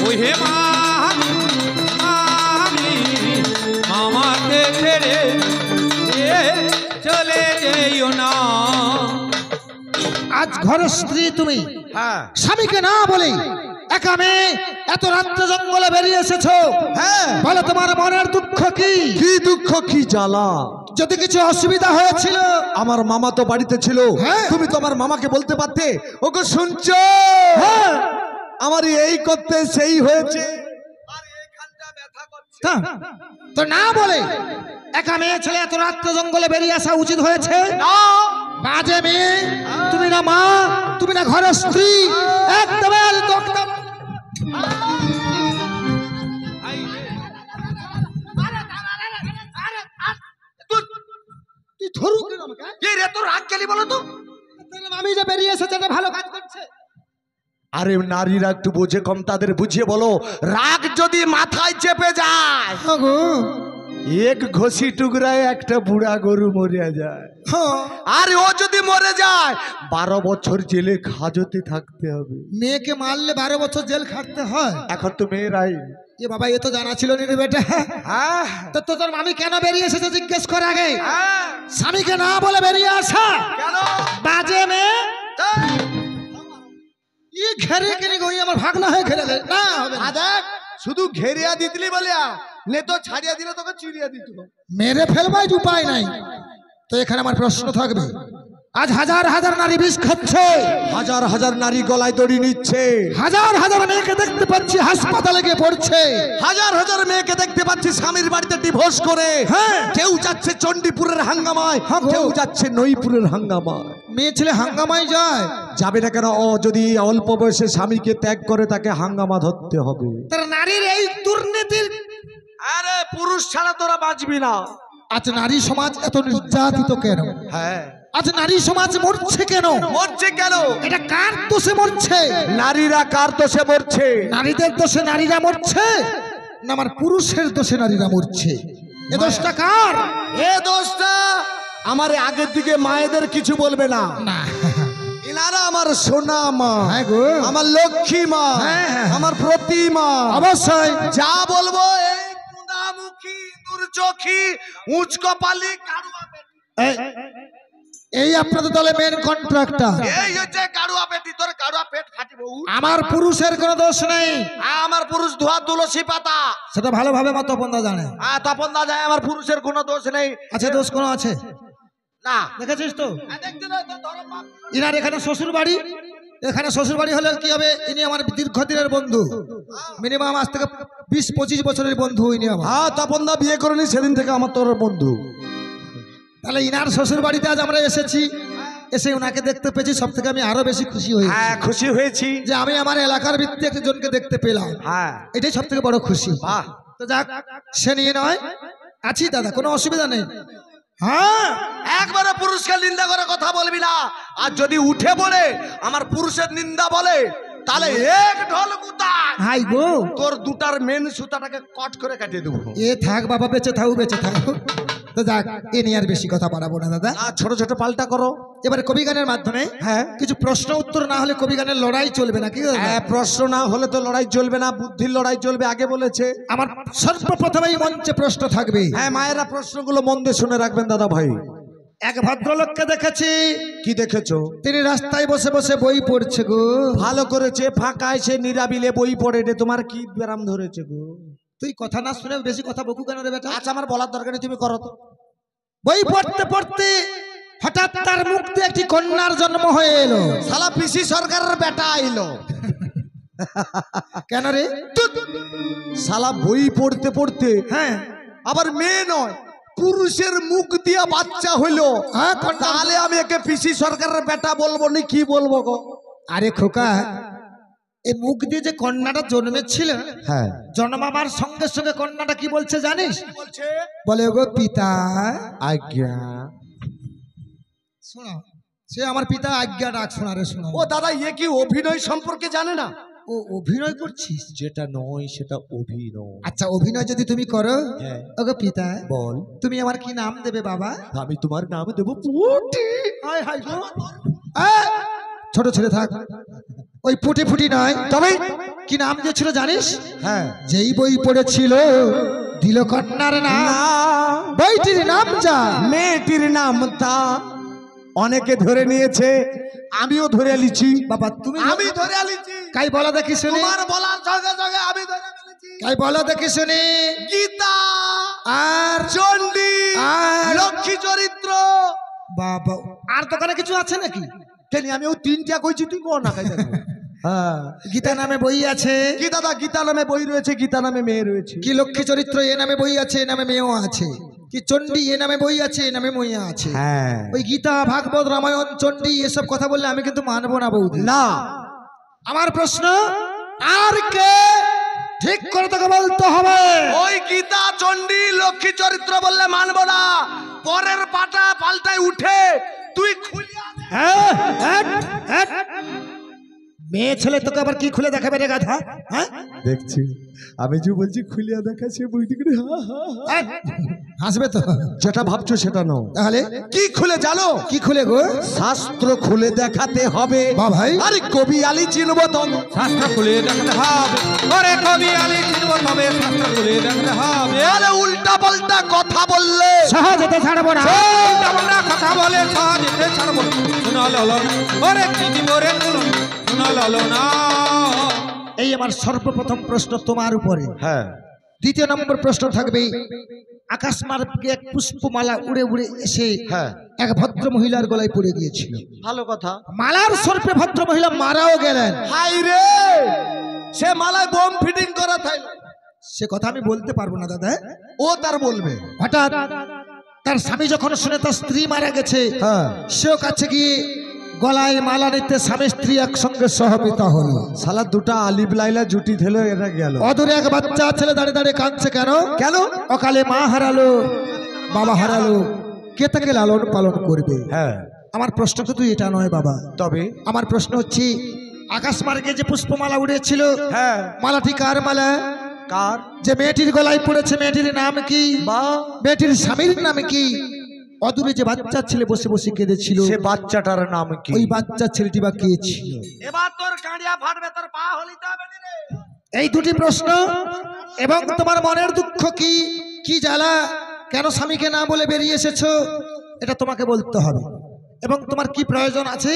Speaker 3: ওহে মামি, মামি, মামাকে ছেড়ে চলে যেও না।
Speaker 2: আজ ঘরের স্ত্রী তুমি,
Speaker 1: হ্যাঁ
Speaker 2: স্বামীকে না বলে একা মেয়ে এত রাত্রে জঙ্গলে বেরিয়ে এসেছো।
Speaker 1: হ্যাঁ,
Speaker 2: বলো তোমার মনের দুঃখ কি?
Speaker 1: কি দুঃখ, কি জ্বালা।
Speaker 2: যদি কিছু অসুবিধা হয়েছিল,
Speaker 1: আমার মামা তো বাড়িতে ছিল,
Speaker 2: হ্যাঁ।
Speaker 1: তুমি তো আমার মামাকে বলতে পারতে, ওকে শুনছো?
Speaker 2: হ্যাঁ।
Speaker 1: আমার এই করতে সেই হয়েছে, আর এইখানটা ব্যথা করছে।
Speaker 2: তা, তো না বলে একা মেয়ে ছেলে এত রাত্রে জঙ্গলে বেরিয়ে আসা উচিত হয়েছে?
Speaker 1: না,
Speaker 2: বাজে মেয়ে, তুমি না মা, তুমি না ঘরের স্ত্রী, একদম তুই ধরু কেন আমাকে?
Speaker 1: কি রে, তোর রাগ গেলি বলো তো?
Speaker 2: আমি যে বেরিয়ে এসেছে এটা ভালো কাজ করছে।
Speaker 1: আরে নারীরা একটু বোঝে কম, তাদের বুঝিয়ে বলো। রাগ যদি মাথায় চেপে যায়,
Speaker 2: গো
Speaker 1: এক ঘষি টুকরায় একটা বুড়া গরু মরিয়া যায়। আর ও যদি মরে যায় 12 বছর জেলে হাজতে থাকতে হবে।
Speaker 2: মেয়েকে মারলে 12 বছর জেল খাটতে হয়?
Speaker 1: এখন তো মেয়েরাই।
Speaker 2: এ বাবা, এ তো জানা ছিল না রে বেটা।
Speaker 1: হ্যাঁ
Speaker 2: তো তোর মামি কেন বেরিয়ে এসেছে জিজ্ঞেস কর আগে।
Speaker 1: হ্যাঁ,
Speaker 2: স্বামীকে না বলে বেরিয়ে আসা
Speaker 1: কেন?
Speaker 2: বাজে মেয়ে।
Speaker 1: এই,
Speaker 2: ই ঘেরে কেন গই আমার ভাগনা হয়ে ঘেরে না হবে না।
Speaker 1: দেখ, শুধু ঘেরিয়া দিতলি বলিয়া নে তো ছাড়িয়া দিলে তোকে চিড়িয়া দিত।
Speaker 2: মেরে ফেলবাই উপায় নাই। তো এখানে আমার প্রশ্ন থাকবে, আজ হাজার হাজার নারী বিষ খাচ্ছে,
Speaker 1: হাজার হাজার নারী গলায় দড়ি নিচ্ছে,
Speaker 2: হাজার হাজার মেয়েকে দেখতে পাচ্ছি হাসপাতালে গিয়ে পড়ছে,
Speaker 1: হাজার হাজার মেয়েকে দেখতে পাচ্ছি স্বামীর বাড়িতে ডিভোর্স করে।
Speaker 2: হ্যাঁ।
Speaker 1: কেউ যাচ্ছে চণ্ডীপুরের হাঙ্গামায়,
Speaker 2: হ্যাঁ গো।
Speaker 1: কেউ যাচ্ছে নইপুরের হাঙ্গামায়।
Speaker 2: মেয়ে ছেলে হাঙ্গামায় যায়,
Speaker 1: যাবে না কেন? ও যদি অল্প বয়সে স্বামীকে ত্যাগ করে তাকে হাঙ্গামা ধরতে হবে।
Speaker 2: তার নারীর এই দুর্নীতির।
Speaker 1: আরে পুরুষ ছাড়া তোরা বাঁচবি না।
Speaker 2: আজ নারী সমাজ এত নির্যাতিত কেন?
Speaker 1: হ্যাঁ,
Speaker 2: আজ নারী সমাজ মরছে কেন?
Speaker 1: মরছে কেন?
Speaker 2: এটা কার দোষে মরছে?
Speaker 1: নারীরা কার দোষে মরছে?
Speaker 2: নারীদের দোষে নারীরা মরছে না আমার পুরুষের দোষে নারীরা মরছে? এ দোষটা কার?
Speaker 1: এ দোষটা আমার আগের দিকে মায়েদের কিছু বলবে না।
Speaker 2: না,
Speaker 1: এনারা আমার সোনা মা,
Speaker 2: হ্যাঁ গো,
Speaker 1: আমার লক্ষ্মী মা,
Speaker 2: হ্যাঁ, হ্যাঁ।
Speaker 1: আমার প্রতিমা।
Speaker 2: অবশ্যই
Speaker 1: যা বলবো এই মুখী দুর্চোখী উঁচ কপালি কাড়ুয়া পেটি।
Speaker 2: এই আপনাদের দলে মেন কন্ট্রাক্টর।
Speaker 1: এই হচ্ছে কাড়ুয়া পেটি, তোর কাড়ুয়া পেট ফাটি বউ।
Speaker 2: আমার পুরুষের কোনো দোষ নেই।
Speaker 1: আমার পুরুষ ধোয়া তুলসী পাতা,
Speaker 2: সেটা ভালোভাবে মা তপনদা জানে।
Speaker 1: তপন দা যায় আমার পুরুষের কোনো দোষ নেই।
Speaker 2: আছে দোষ কোনো আছে
Speaker 1: না,
Speaker 2: দেখেছিস তো?
Speaker 1: দেখতে নয় তো, ধরো বাপ।
Speaker 2: ইনার এখানে শ্বশুর বাড়ি, এখানে শ্বশুর বাড়ি হলে কি হবে? ইনি আমার দীর্ঘদিনের বন্ধু, মিনিমাম আজ থেকে 20-25 বছরের বন্ধু ইনি আমার।
Speaker 1: তপন দা বিয়ে করেনি সেদিন থেকে আমার তোর বন্ধু।
Speaker 2: তাহলে ইনার শ্বশুর বাড়িতে আজ আমরা এসেছি, এসে ওনাকে দেখতে পেয়েছি, সব থেকে আমি আরো বেশি খুশি হয়েছি।
Speaker 1: হ্যাঁ, খুশি হয়েছি
Speaker 2: যে আমি আমার এলাকার ভিত্তিতে একজনকে দেখতে পেলাম।
Speaker 1: হ্যাঁ,
Speaker 2: এটাই সব থেকে বড় খুশি।
Speaker 1: বাহ।
Speaker 2: তো যাক, সে নিয়ে নয়, আছি দাদা, কোনো অসুবিধা নেই। হ্যাঁ,
Speaker 1: একবারে পুরুষকে নিন্দা করে কথা বলবি না। আর যদি উঠে পড়ে আমার পুরুষের নিন্দা বলে তাহলে এক ঢোল গুতা
Speaker 2: হাই গো,
Speaker 1: তোর দুটার মেন সুতাটাকে কট করে কাটিয়ে দেবো।
Speaker 2: এ থাক বাবা, বেঁচে থাকো, বেঁচে থাকো। তো যাক, এ নিয়ে আর বেশি কথা বাড়াবো না দাদা।
Speaker 1: ছোট ছোট পাল্টা করো।
Speaker 2: এবারে কবি গানের মাধ্যমে
Speaker 1: হ্যাঁ,
Speaker 2: কিছু প্রশ্ন উত্তর না হলে কবি গানের লড়াই চলবে না, কি দাদা?
Speaker 1: হ্যাঁ, প্রশ্ন না হলে তো লড়াই চলবে না, বুদ্ধির লড়াই চলবে, আগে বলেছে।
Speaker 2: আমার সর্বপ্রথমেই মঞ্চে প্রশ্ন থাকবে।
Speaker 1: হ্যাঁ, মায়েরা প্রশ্নগুলো মন দিয়ে শুনে রাখবেন দাদা ভাই।
Speaker 2: এক ভদ্রলোককে দেখেছি,
Speaker 1: কি দেখেছো?
Speaker 2: তিনি রাস্তায় বসে বসে বই পড়ছে গো।
Speaker 1: ভালো করেছে, ফাঁকা এসে নিরাবিলে বই পড়ে রে। তোমার কি ব্যারাম ধরেছে গো?
Speaker 2: তুই কথা না শুনে বেশি কথা বকু কেন রে বেটা?
Speaker 1: আচ্ছা, আমার বলার দরকার নেই, তুমি করো তো।
Speaker 2: বই পড়তে পড়তে হঠাৎ তার মুখ দিয়ে একটি কন্যার জন্ম হয়ে এলো।
Speaker 1: শালা পিসি সরকারের বেটা আইলো।
Speaker 2: কেন রে?
Speaker 1: শালা বই পড়তে পড়তে,
Speaker 2: হ্যাঁ,
Speaker 1: আবার মেয়ে নয় পুরুষের মুখ দিয়ে বাচ্চা হইলো।
Speaker 2: হ্যাঁ,
Speaker 1: তাহলে আমি একে পিসি সরকারের বেটা বলবো না, কি বলবো গো?
Speaker 2: আরে খোকা, এই মুখ দিয়ে যে কন্যাটা জন্মেছিল,
Speaker 1: হ্যাঁ,
Speaker 2: জন্মাবার সঙ্গে সঙ্গে কন্যাটা কি বলছে জানিস?
Speaker 1: বলছে
Speaker 2: বলে গো পিতা
Speaker 1: আজ্ঞা।
Speaker 2: শোনো, সে আমার পিতা আজ্ঞা ডাক, শোনা রে শোনা।
Speaker 1: ও দাদা, এ কি অভিনয় সম্পর্কে জানে না?
Speaker 2: ও অভিনয় করছিস?
Speaker 1: যেটা নয় সেটা অভিনয়।
Speaker 2: আচ্ছা, অভিনয় যদি তুমি করো,
Speaker 1: হ্যাঁ,
Speaker 2: ওগো পিতা
Speaker 1: বল।
Speaker 2: তুমি আমার কি নাম দেবে বাবা?
Speaker 1: আমি তোমার নাম দেবো পুটি।
Speaker 2: হায় হায় গো, ছোট ছেলে থাক, ওই পুটি ফুটি নয়,
Speaker 1: তবে
Speaker 2: কি নাম দিয়েছিল জানিস?
Speaker 1: হ্যাঁ,
Speaker 2: যেই বই পড়েছিল দিল কন্যার নাম। বইটির নাম যা,
Speaker 1: মেয়েটির নাম তা। অনেকে ধরে নিয়েছে, আমিও ধরে লিছি
Speaker 2: বাবা তুমি।
Speaker 1: আমি ধরে লিছি।
Speaker 2: কাই বলো দেখি শুনি,
Speaker 1: তোমার বলার সঙ্গে সঙ্গে আমি ধরে ফেলেছি।
Speaker 2: কাই বলো দেখি শুনি।
Speaker 1: গীতা,
Speaker 2: আর
Speaker 1: চণ্ডী,
Speaker 2: আর
Speaker 1: লক্ষ্মী চরিত্র।
Speaker 2: বাবা, আর দোকানে কিছু আছে নাকি?
Speaker 1: কেন আমি ও তিনটা কইছি, তুই কো না খাই দেখো। হ্যাঁ,
Speaker 2: গীতা নামে বই আছে।
Speaker 1: কি দাদা, গীতা নামে বই রয়েছে, গীতা নামে মেয়ে রয়েছে।
Speaker 2: কি লক্ষ্মী চরিত্র এ নামে বই আছে, এ নামে মেয়েও আছে। কি চণ্ডী এ নামে বই আছে, এ নামে মেয়ে আছে।
Speaker 1: হ্যাঁ,
Speaker 2: ওই গীতা, ভাগবত, রামায়ণ, চণ্ডী এসব কথা বললে আমি কিন্তু মানবো না বৌদি।
Speaker 1: না।
Speaker 2: আমার প্রশ্ন, আর কে? ঠিক করে তোকে বলতে হবে।
Speaker 1: ওই গীতা, চণ্ডী, লক্ষ্মী চরিত্র বললে মানবো না। পরের পাটা পাল্টায় উঠে তুই খুলিয়া দে।
Speaker 2: হ্যাঁ, মেয়ে ছেলে তোকে আবার কি খুলে দেখাবে রে গাধা? হ্যাঁ,
Speaker 1: দেখছি আমি যে বলছি খুলিয়া দেখাচ্ছে বই দিকে।
Speaker 2: হাসবে তো।
Speaker 1: যেটা ভাবছো সেটা নয়।
Speaker 2: তাহলে
Speaker 1: কি খুলে জানো?
Speaker 2: কি খুলে গো?
Speaker 1: শাস্ত্র খুলে দেখাতে হবে।
Speaker 2: বা ভাই,
Speaker 1: আরে কবি আলী চিনবো তবে।
Speaker 3: শাস্ত্র খুলে দেখতে হবে। ওরে কবি আলী চিনব তবে, শাস্ত্র খুলে দেখতে হবে।
Speaker 1: আরে উল্টা পাল্টা কথা বললে
Speaker 2: সহজেতে ছাড়বো না।
Speaker 3: আমরা কথা বলে সহজে ছাড়বো। শোনাল হলো না, ওরে কি দিব রে বলুন, শোনাল হলো না।
Speaker 2: এই আমার সর্বপ্রথম প্রশ্ন তোমার উপরে।
Speaker 1: হ্যাঁ,
Speaker 2: দ্বিতীয় নম্বর প্রশ্ন থাকবে, আকাশ মার্গে এক পুষ্পমালা উড়ে উড়ে এসে
Speaker 1: হ্যাঁ,
Speaker 2: এক ভদ্র মহিলার গলায় পড়ে গিয়েছিল।
Speaker 1: ভালো কথা।
Speaker 2: মালার সর্পে ভদ্র মহিলা মারাও গেলেন।
Speaker 1: হাই রে, সে মালায় বোম ফিটিং করা থাইল।
Speaker 2: সে কথা আমি বলতে পারবো না দাদা।
Speaker 1: ও তার বলবে।
Speaker 2: হঠাৎ তার স্বামী যখন শুনে তার স্ত্রী মারা গেছে,
Speaker 1: হ্যাঁ,
Speaker 2: সেও কাছে গিয়ে গলায় মালা নিতে স্বামী স্ত্রী একসঙ্গে সহমিতা হলো।
Speaker 1: শালা দুটা আলিফ লাইলা জুটি ঠেলে এরা গেল।
Speaker 2: অদূরে এক বাচ্চা ছেলে দাঁড়িয়ে দাঁড়িয়ে কাঁদছে। কেন?
Speaker 1: কেন?
Speaker 2: অকালে মা হারালো, বাবা হারালো, কে তাকে লালন পালন করবে?
Speaker 1: হ্যাঁ,
Speaker 2: আমার প্রশ্ন কিন্তু এটা নয় বাবা,
Speaker 1: তবে
Speaker 2: আমার প্রশ্ন হচ্ছে আকাশ মার্গে যে পুষ্পমালা উড়েছিল,
Speaker 1: হ্যাঁ
Speaker 2: মালাটি কার মালা?
Speaker 1: কার?
Speaker 2: যে মেয়েটির গলায় পড়েছে মেয়েটির নাম কি?
Speaker 1: বা
Speaker 2: মেয়েটির স্বামীর নাম কি? অদূরে যে বাচ্চা ছেলে বসে বসে কেঁদেছিল,
Speaker 1: সে বাচ্চাটার নাম কি?
Speaker 2: ওই বাচ্চা ছেলেটি বা কে ছিল?
Speaker 1: এবার তোর কাঁড়িয়া ফাটবে, তোর পা হলিতে হবে না রে।
Speaker 2: এই দুটি প্রশ্ন, এবং তোমার মনের দুঃখ কি, কি জ্বালা, কেন স্বামীকে না বলে বেরিয়ে এসেছো, এটা তোমাকে বলতে হবে। এবং তোমার কি প্রয়োজন আছে,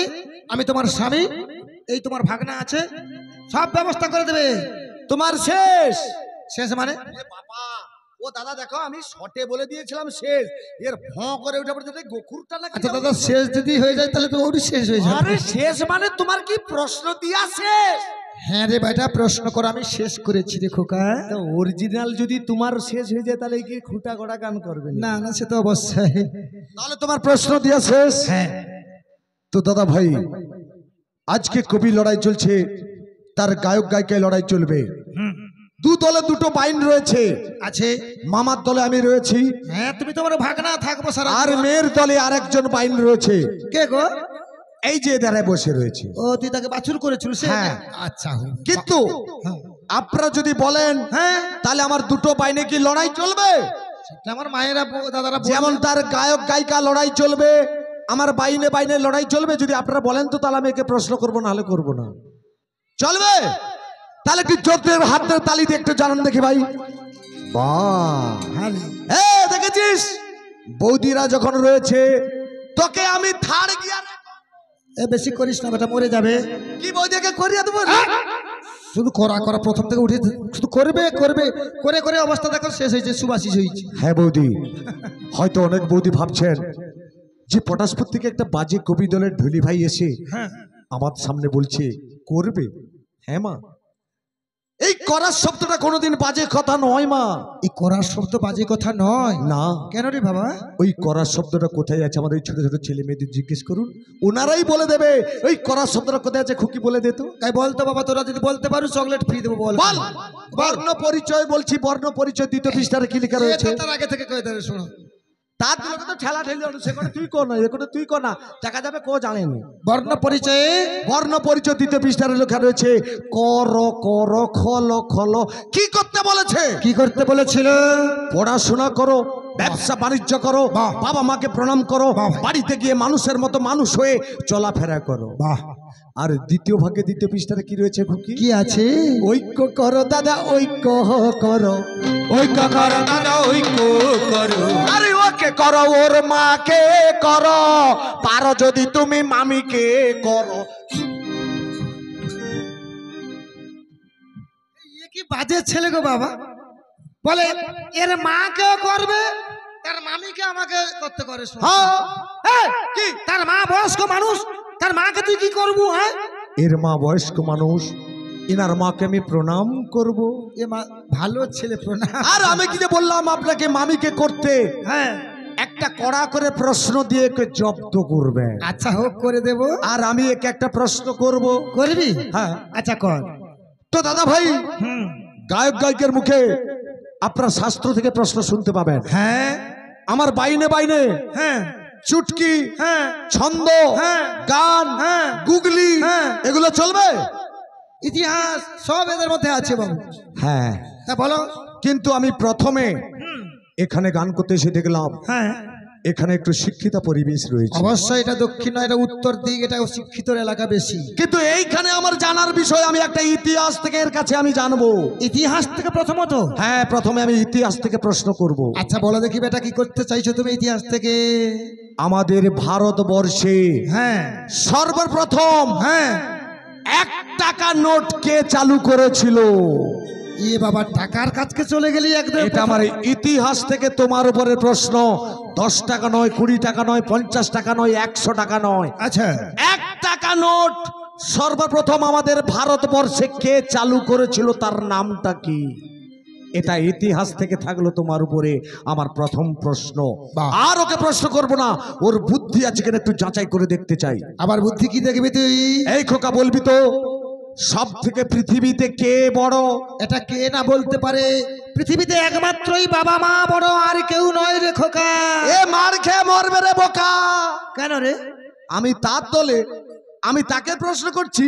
Speaker 2: আমি তোমার স্বামী, এই তোমার ভাগনা আছে, সব ব্যবস্থা করে দেবে।
Speaker 1: তোমার শেষ
Speaker 2: শেষ মানে?
Speaker 1: বাবা ও দাদা দেখো, আমি শর্টে বলে দিয়েছিলাম শেষ, এর ভঁ করে ওঠা পড়ে গোকুরটা না।
Speaker 2: আচ্ছা দাদা, শেষ যদি হয়ে যায় তাহলে তো ওরই শেষ হয়ে যাবে।
Speaker 1: আরে শেষ মানে তোমার কি প্রশ্ন দিয়া শেষ?
Speaker 2: হ্যাঁ রে বেটা, প্রশ্ন করে আমি শেষ করেছি রে খোকা।
Speaker 1: অরিজিনাল যদি তোমার শেষ হয়ে যায় তাহলে কি খুঁটা গড়া গান করবে
Speaker 2: না না, সে তো অবশ্যই।
Speaker 1: তাহলে তোমার প্রশ্ন দিয়া শেষ।
Speaker 2: হ্যাঁ
Speaker 1: তো দাদা ভাই, আজকে কবি লড়াই চলছে, তার গায়ক গায়িকায় লড়াই চলবে। দু দলে দুটো বাইন রয়েছে,
Speaker 2: আছে।
Speaker 1: মামার দলে আমি রয়েছি,
Speaker 2: হ্যাঁ তুমি তোমার ভাগনা থাকবো সারা।
Speaker 1: আর মেয়ের দলে আরেকজন বাইন রয়েছে।
Speaker 2: কে গো?
Speaker 1: এই যে দাঁড়ায় বসে রয়েছে।
Speaker 2: ও তুই তাকে বাছুর করেছিল সে?
Speaker 1: হ্যাঁ।
Speaker 2: আচ্ছা।
Speaker 1: কিন্তু
Speaker 2: হ্যাঁ।
Speaker 1: আপনারা যদি বলেন
Speaker 2: হ্যাঁ,
Speaker 1: তাহলে আমার দুটো বাইনে কি লড়াই চলবে?
Speaker 2: সেটা আমার মায়েরা দাদারা
Speaker 1: যেমন তার গায়ক গায়িকা লড়াই চলবে, আমার বাইনে বাইনে লড়াই চলবে। যদি আপনারা বলেন তো তাহলে আমি একে প্রশ্ন করবো, না হলে করবো না। চলবে? তাহলে একটু জোরের হাতের তালি দিয়ে একটু জানান দেখি ভাই। বাহ, দেখেছিস বৌদিরা যখন রয়েছে, তোকে আমি থার্ড গিয়ার।
Speaker 2: বেশি করিস না বেটা, মরে যাবে।
Speaker 1: কি বৌদিকে করিয়ে দেবো?
Speaker 2: শুধু করা করা প্রথম থেকে উঠে শুধু করবে করবে, করে করে অবস্থা দেখো শেষ হয়েছে, সুবাসিস হয়েছে।
Speaker 1: হ্যাঁ বৌদি, হয়তো অনেক বৌদি ভাবছেন যে পটাশপুর থেকে একটা বাজে কবি দলের ঢুলি ভাই এসে আমার সামনে বলছে করবে। হ্যাঁ মা, এই করার শব্দটা কোনোদিন বাজে কথা নয় মা।
Speaker 2: এই করার শব্দ বাজে কথা নয়।
Speaker 1: না।
Speaker 2: কেন রে বাবা?
Speaker 1: ওই করার শব্দটা কোথায় আছে আমাদের ছোট ছোট ছেলে মেয়েদের জিজ্ঞেস করুন, ওনারাই বলে দেবে ওই করার শব্দটা কোথায় আছে। খুকি বলে দে তো।
Speaker 2: তাই বলতো বাবা, তোরা যদি বলতে পারো চকলেট ফ্রি দেবো। বল
Speaker 1: বল। বর্ণ পরিচয় বলছি, বর্ণ পরিচয় দ্বিতীয় পৃষ্ঠারে কি লেখা রয়েছে?
Speaker 2: তার আগে থেকে কয়ে দেবে, শোনো।
Speaker 1: তার দিকে তো ঠেলা ঠেলি হলো, সেখানে তুই কর না, এখানে তুই কর না, দেখা যাবে কেউ জানেনি।
Speaker 2: বর্ণ পরিচয়ে
Speaker 1: বর্ণ পরিচয় দ্বিতীয় পৃষ্ঠারে লেখা রয়েছে কর কর খল খল। কি করতে বলেছে?
Speaker 2: কি করতে বলেছিল?
Speaker 1: পড়াশোনা করো, ব্যবসা বাণিজ্য করো,
Speaker 2: বাহ।
Speaker 1: বাবা মাকে প্রণাম করো,
Speaker 2: বাহ।
Speaker 1: বাড়িতে গিয়ে মানুষের মতো মানুষ হয়ে চলাফেরা করো।
Speaker 2: বাহ।
Speaker 1: আর দ্বিতীয় ভাগে দ্বিতীয় পৃষ্ঠারে কি রয়েছে খুকি?
Speaker 2: কি আছে?
Speaker 1: ঐক্য করো দাদা, ঐক্য করো,
Speaker 3: ঐক্য করো দাদা, ঐক্য করো।
Speaker 1: আরে ওকে করো, ওর মাকে করো, পারো যদি তুমি মামিকে করো।
Speaker 2: কি বাজে ছেলে গো বাবা, বলে এর মাকেও করবে, তার মামিকে আমাকে করতে করে। শোনো।
Speaker 1: হ্যাঁ, কি
Speaker 2: তার মা বয়স্ক মানুষ, তার মাকে তুই কি করবো? হ্যাঁ,
Speaker 1: এর মা বয়স্ক মানুষ, এনার মাকে আমি প্রণাম করব।
Speaker 2: এ মা ভালো ছেলে, প্রণাম।
Speaker 1: আর আমি কি যে বললাম আপনাকে মামিকে করতে,
Speaker 2: হ্যাঁ,
Speaker 1: একটা কড়া করে প্রশ্ন দিয়ে একে জব্দ করবে।
Speaker 2: আচ্ছা হোক, করে দেব।
Speaker 1: আর আমি একে একটা প্রশ্ন করব।
Speaker 2: করবি?
Speaker 1: হ্যাঁ।
Speaker 2: আচ্ছা কর।
Speaker 1: তো দাদা ভাই, গায়ক গায়িকার মুখে আপনার শাস্ত্র থেকে প্রশ্ন শুনতে পাবেন।
Speaker 2: হ্যাঁ
Speaker 1: আমার বাইনে বাইনে
Speaker 2: হ্যাঁ
Speaker 1: চুটকি,
Speaker 2: হ্যাঁ
Speaker 1: ছন্দ,
Speaker 2: হ্যাঁ,
Speaker 1: গান,
Speaker 2: হ্যাঁ,
Speaker 1: গুগলি,
Speaker 2: হ্যাঁ,
Speaker 1: এগুলো চলবে।
Speaker 2: ইতিহাস সব এদের মধ্যে আছে বাবু।
Speaker 1: হ্যাঁ,
Speaker 2: তা বলো।
Speaker 1: কিন্তু আমি প্রথমে এখানে গান করতে এসে দেখলাম
Speaker 2: হ্যাঁ,
Speaker 1: এখানে একটু শিক্ষিত পরিবেশ রয়েছে।
Speaker 2: অবশ্যই এটা দক্ষিণ নয়, এটা উত্তর দিক, এটা শিক্ষিত এলাকা বেশি।
Speaker 1: কিন্তু এইখানে আমার জানার বিষয়, আমি একটা ইতিহাস থেকে এর কাছে আমি জানবো।
Speaker 2: ইতিহাস থেকে প্রথমত?
Speaker 1: হ্যাঁ, প্রথমে আমি ইতিহাস থেকে প্রশ্ন করব।
Speaker 2: আচ্ছা বলো দেখি বেটা, কি করতে চাইছো তুমি ইতিহাস থেকে?
Speaker 1: আমাদের ভারতবর্ষে
Speaker 2: হ্যাঁ
Speaker 1: সর্বপ্রথম
Speaker 2: হ্যাঁ,
Speaker 1: 1 টাকা নোট কে চালু করেছিল?
Speaker 2: ইয়ে বাবা, টাকার কাছকে চলে গেলি একদম।
Speaker 1: এটা আমার ইতিহাস থেকে তোমার উপরে প্রশ্ন। 10 টাকা নয়, 20 টাকা নয়, 50 টাকা নয়, 100 টাকা নয়,
Speaker 2: আচ্ছা
Speaker 1: 1 টাকা নোট সর্বপ্রথম আমাদের ভারতবর্ষে কে চালু করেছিল, তার নামটা কি? এটা ইতিহাস থেকে থাকলো তোমার উপরে আমার প্রথম প্রশ্ন।
Speaker 2: বাহ।
Speaker 1: আর ওকে প্রশ্ন করব না, ওর বুদ্ধি আছে কিনা একটু যাচাই করে দেখতে চাই।
Speaker 2: আবার বুদ্ধি কি দেখবি তুই?
Speaker 1: এই খোকা, বলবি তো সব থেকে পৃথিবীতে কে বড়?
Speaker 2: এটা কে না বলতে পারে? পৃথিবীতে একমাত্রই বাবা মা বড়, আর কেউ নয় রে খোকা।
Speaker 1: এ মার খেয়ে মরবে রে বোকা।
Speaker 2: কেন রে?
Speaker 1: আমি তার দলে, আমি তাকে প্রশ্ন করছি,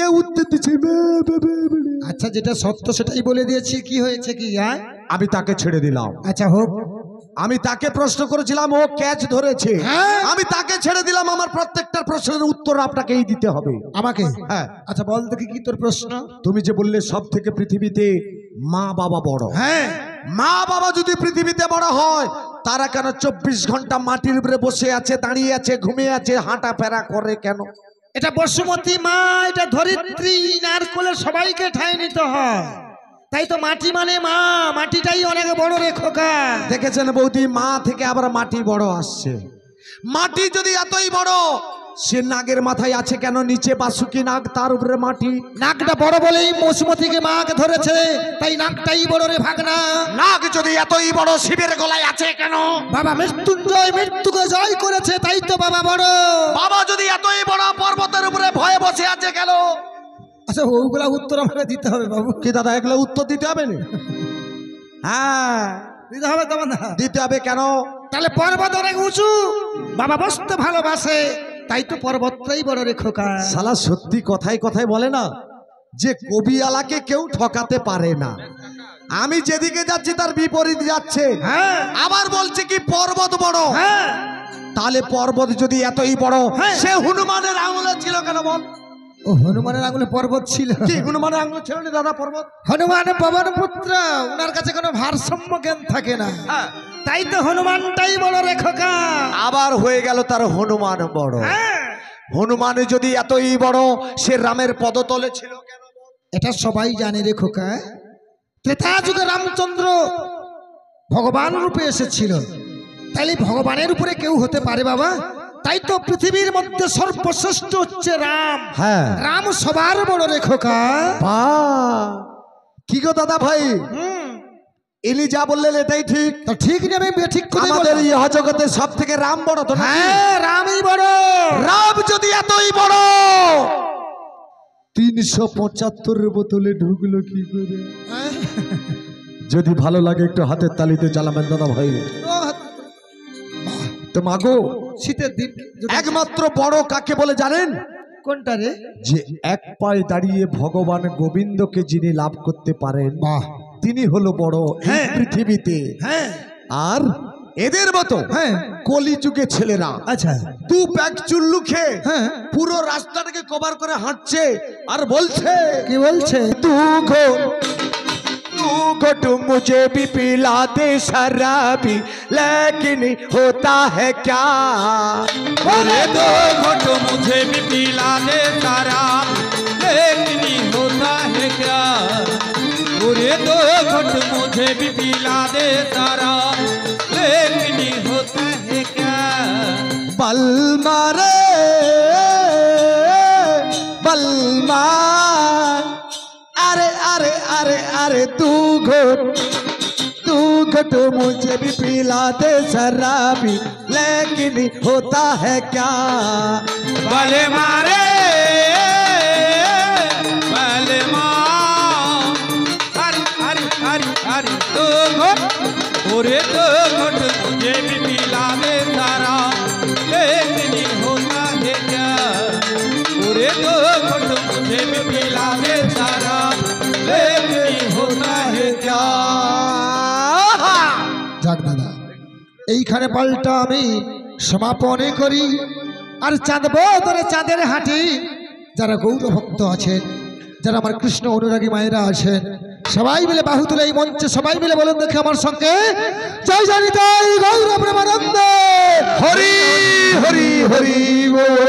Speaker 1: এ উত্তর দিচ্ছে বে, বে, বে, বে।
Speaker 2: আচ্ছা, যেটা সত্য সেটাই বলে দিয়েছি, কি হয়েছে কি? হ্যাঁ,
Speaker 1: আমি তাকে ছেড়ে দিলাম।
Speaker 2: আচ্ছা হোক।
Speaker 1: আমি তাকে প্রশ্ন করেছিলাম, ও ক্যাচ ধরেছে।
Speaker 2: হ্যাঁ।
Speaker 1: আমি তাকে ছেড়ে দিলাম, আমার প্রত্যেকটা প্রশ্নের উত্তর আপনাকেই দিতে হবে।
Speaker 2: আমাকে?
Speaker 1: হ্যাঁ।
Speaker 2: আচ্ছা বল দেখি কি তোর প্রশ্ন?
Speaker 1: তুমি যে বললে সব থেকে পৃথিবীতে মা বাবা বড়,
Speaker 2: হ্যাঁ।
Speaker 1: মা বাবা যদি পৃথিবীতে বড় হয়, তারা কেন 24 ঘন্টা মাটির উপরে বসে আছে, দাঁড়িয়ে আছে, ঘুমিয়ে আছে, হাঁটা ফেরা করে কেন?
Speaker 2: এটা বসুমতী মা, এটা ধরিত্রী, নারকোলের সবাইকে ঠাঁই নিতে হয়। তাই তো মাটি মানে মা, মাটিটাই অনেক বড় রে খোকা।
Speaker 1: দেখেছেন বৌদি, মা থেকে আবার মাটি বড় আসছে। মাটি যদি এতই বড়, সে নাগের মাথায় আছে কেন? নিচে বাসুকি নাগ, তার উপরে মাটি।
Speaker 2: নাকটা বড় বলেই বসুমতীকে মাকে ধরেছে, তাই নাকটাই বড় রে ভাগনা।
Speaker 1: নাগ যদি এতই বড়, শিবের গলায় আছে কেন?
Speaker 2: বাবা মৃত্যুঞ্জয় মৃত্যুকে জয় করেছে, তাই তো বাবা বড়।
Speaker 1: বাবা যদি এতই বড়, পর্বতের উপরে ভয়ে বসে আছে কেন?
Speaker 2: আচ্ছা ওগুলা উত্তর আমাকে দিতে হবে বাবু।
Speaker 1: কি দাদা, এগুলো উত্তর দিতে হবে না? হ্যাঁ
Speaker 2: দিতে হবে তোমার না?
Speaker 1: দিতে হবে। কেন?
Speaker 2: তাহলে পর্বত অনেক উঁচু, বাবা বসতে ভালোবাসে, তাই তো পর্বতটাই বড় রে খোকা।
Speaker 1: শালা সত্যি কথায় কথায় বলে না যে কবিয়ালাকে কেউ ঠকাতে পারে না। আমি যেদিকে যাচ্ছি তার বিপরীত যাচ্ছে।
Speaker 2: হ্যাঁ।
Speaker 1: আবার বলছে কি পর্বত বড়।
Speaker 2: হ্যাঁ।
Speaker 1: তাহলে পর্বত যদি এতই বড়,
Speaker 2: হ্যাঁ।
Speaker 1: সে হনুমানের আঙুলে ছিল কেন বল?
Speaker 2: ও হনুমানের আঙুলে পর্বত ছিল?
Speaker 1: কি হনুমানের আঙুলে ছিল না দাদা পর্বত?
Speaker 2: হনুমান পবন পুত্র, ওনার কাছে কোনো ভারসাম্য জ্ঞান থাকে না,
Speaker 1: হ্যাঁ।
Speaker 2: তাই তো হনুমানটাই বড় রে খোকা।
Speaker 1: আবার হয়ে গেল তার হনুমান বড়।
Speaker 2: হ্যাঁ।
Speaker 1: হনুমান যদি এতই বড়, সে রামের পদতলে ছিল কেন?
Speaker 2: এটা সবাই জানে রে খোকা। ত্রেতা যুগে রামচন্দ্র ভগবান রূপে এসেছিল, তাইলে ভগবানের উপরে কেউ হতে পারে বাবা? তাই তো পৃথিবীর মধ্যে সর্বশ্রেষ্ঠ হচ্ছে রাম।
Speaker 1: হ্যাঁ।
Speaker 2: রাম সবার বড় রে খোকা।
Speaker 1: বাহ! কি গো দাদা ভাই, ইনি যা বললেন এটাই ঠিক?
Speaker 2: তো ঠিক নেবে, ঠিক করে
Speaker 1: আমাদের এই জগতে সব থেকে রাম বড় তো নাকি?
Speaker 2: হ্যাঁ, রামই বড়।
Speaker 1: রাম যদি এতই বড়, 375 বোতলে ঢুকলো কি করে? যদি ভালো লাগে একটু হাতের তালিতে জ্বালাবেন দাদা ভাই। তো মাগো,
Speaker 2: শীতের দিন
Speaker 1: একমাত্র বড় কাকে বলে জানেন?
Speaker 2: কোনটা রে?
Speaker 1: যে এক পায়ে দাঁড়িয়ে ভগবান গোবিন্দকে যিনি লাভ করতে পারেন,
Speaker 2: বাহ,
Speaker 1: তিনি হলো বড় এই
Speaker 2: হ্যাঁ।
Speaker 1: পৃথিবীতে।
Speaker 2: হ্যাঁ।
Speaker 1: আর এদের মতো
Speaker 2: হ্যাঁ।
Speaker 1: কলিযুগে ছেলেরা
Speaker 2: আচ্ছা।
Speaker 1: 2 প্যাক চুল্লু খেয়ে
Speaker 2: হ্যাঁ।
Speaker 1: পুরো রাস্তাটাকে কভার করে হাঁটছে আর বলছে,
Speaker 2: কি বলছে?
Speaker 1: तू घुट मुझे भी पिला दे शराबी, लेकिन होता है क्या?
Speaker 3: अरे 2 घुट मुझे भी पिला दे सारा, लेकिन होता है क्या? अरे 2 घुट मुझे भी पिला दे सारा, लेकिन होता है क्या?
Speaker 1: बलमा रे बलमा, अरे अरे अरे अरे तू घुट मुझे भी पिला दे शराबी, लेकिन होता है क्या?
Speaker 3: बले मारे बले माँ, हरी हरी हरी हरी 2 घुट, अरे 2 घुट मुझे भी पिला दे सारा, लेकिन होता है क्या? अरे 2 घुट मुझे भी पिला दे सारा, लेकिन होता है क्या?
Speaker 2: যাক দাদা, এইখানে পাল্টা আমি সমাপনে করি। আর চাঁদবো ধরে চাঁদের হাঁটি, যারা গৌর ভক্ত আছেন, যারা আমার কৃষ্ণ অনুরাগী মায়েরা আছেন, সবাই মিলে বাহু তুলে এই মঞ্চে সবাই মিলে বলুন দেখে আমার সঙ্গে, জয় জানি তাই গৌর প্রেমানন্দে,
Speaker 1: হরি হরি হরি বল।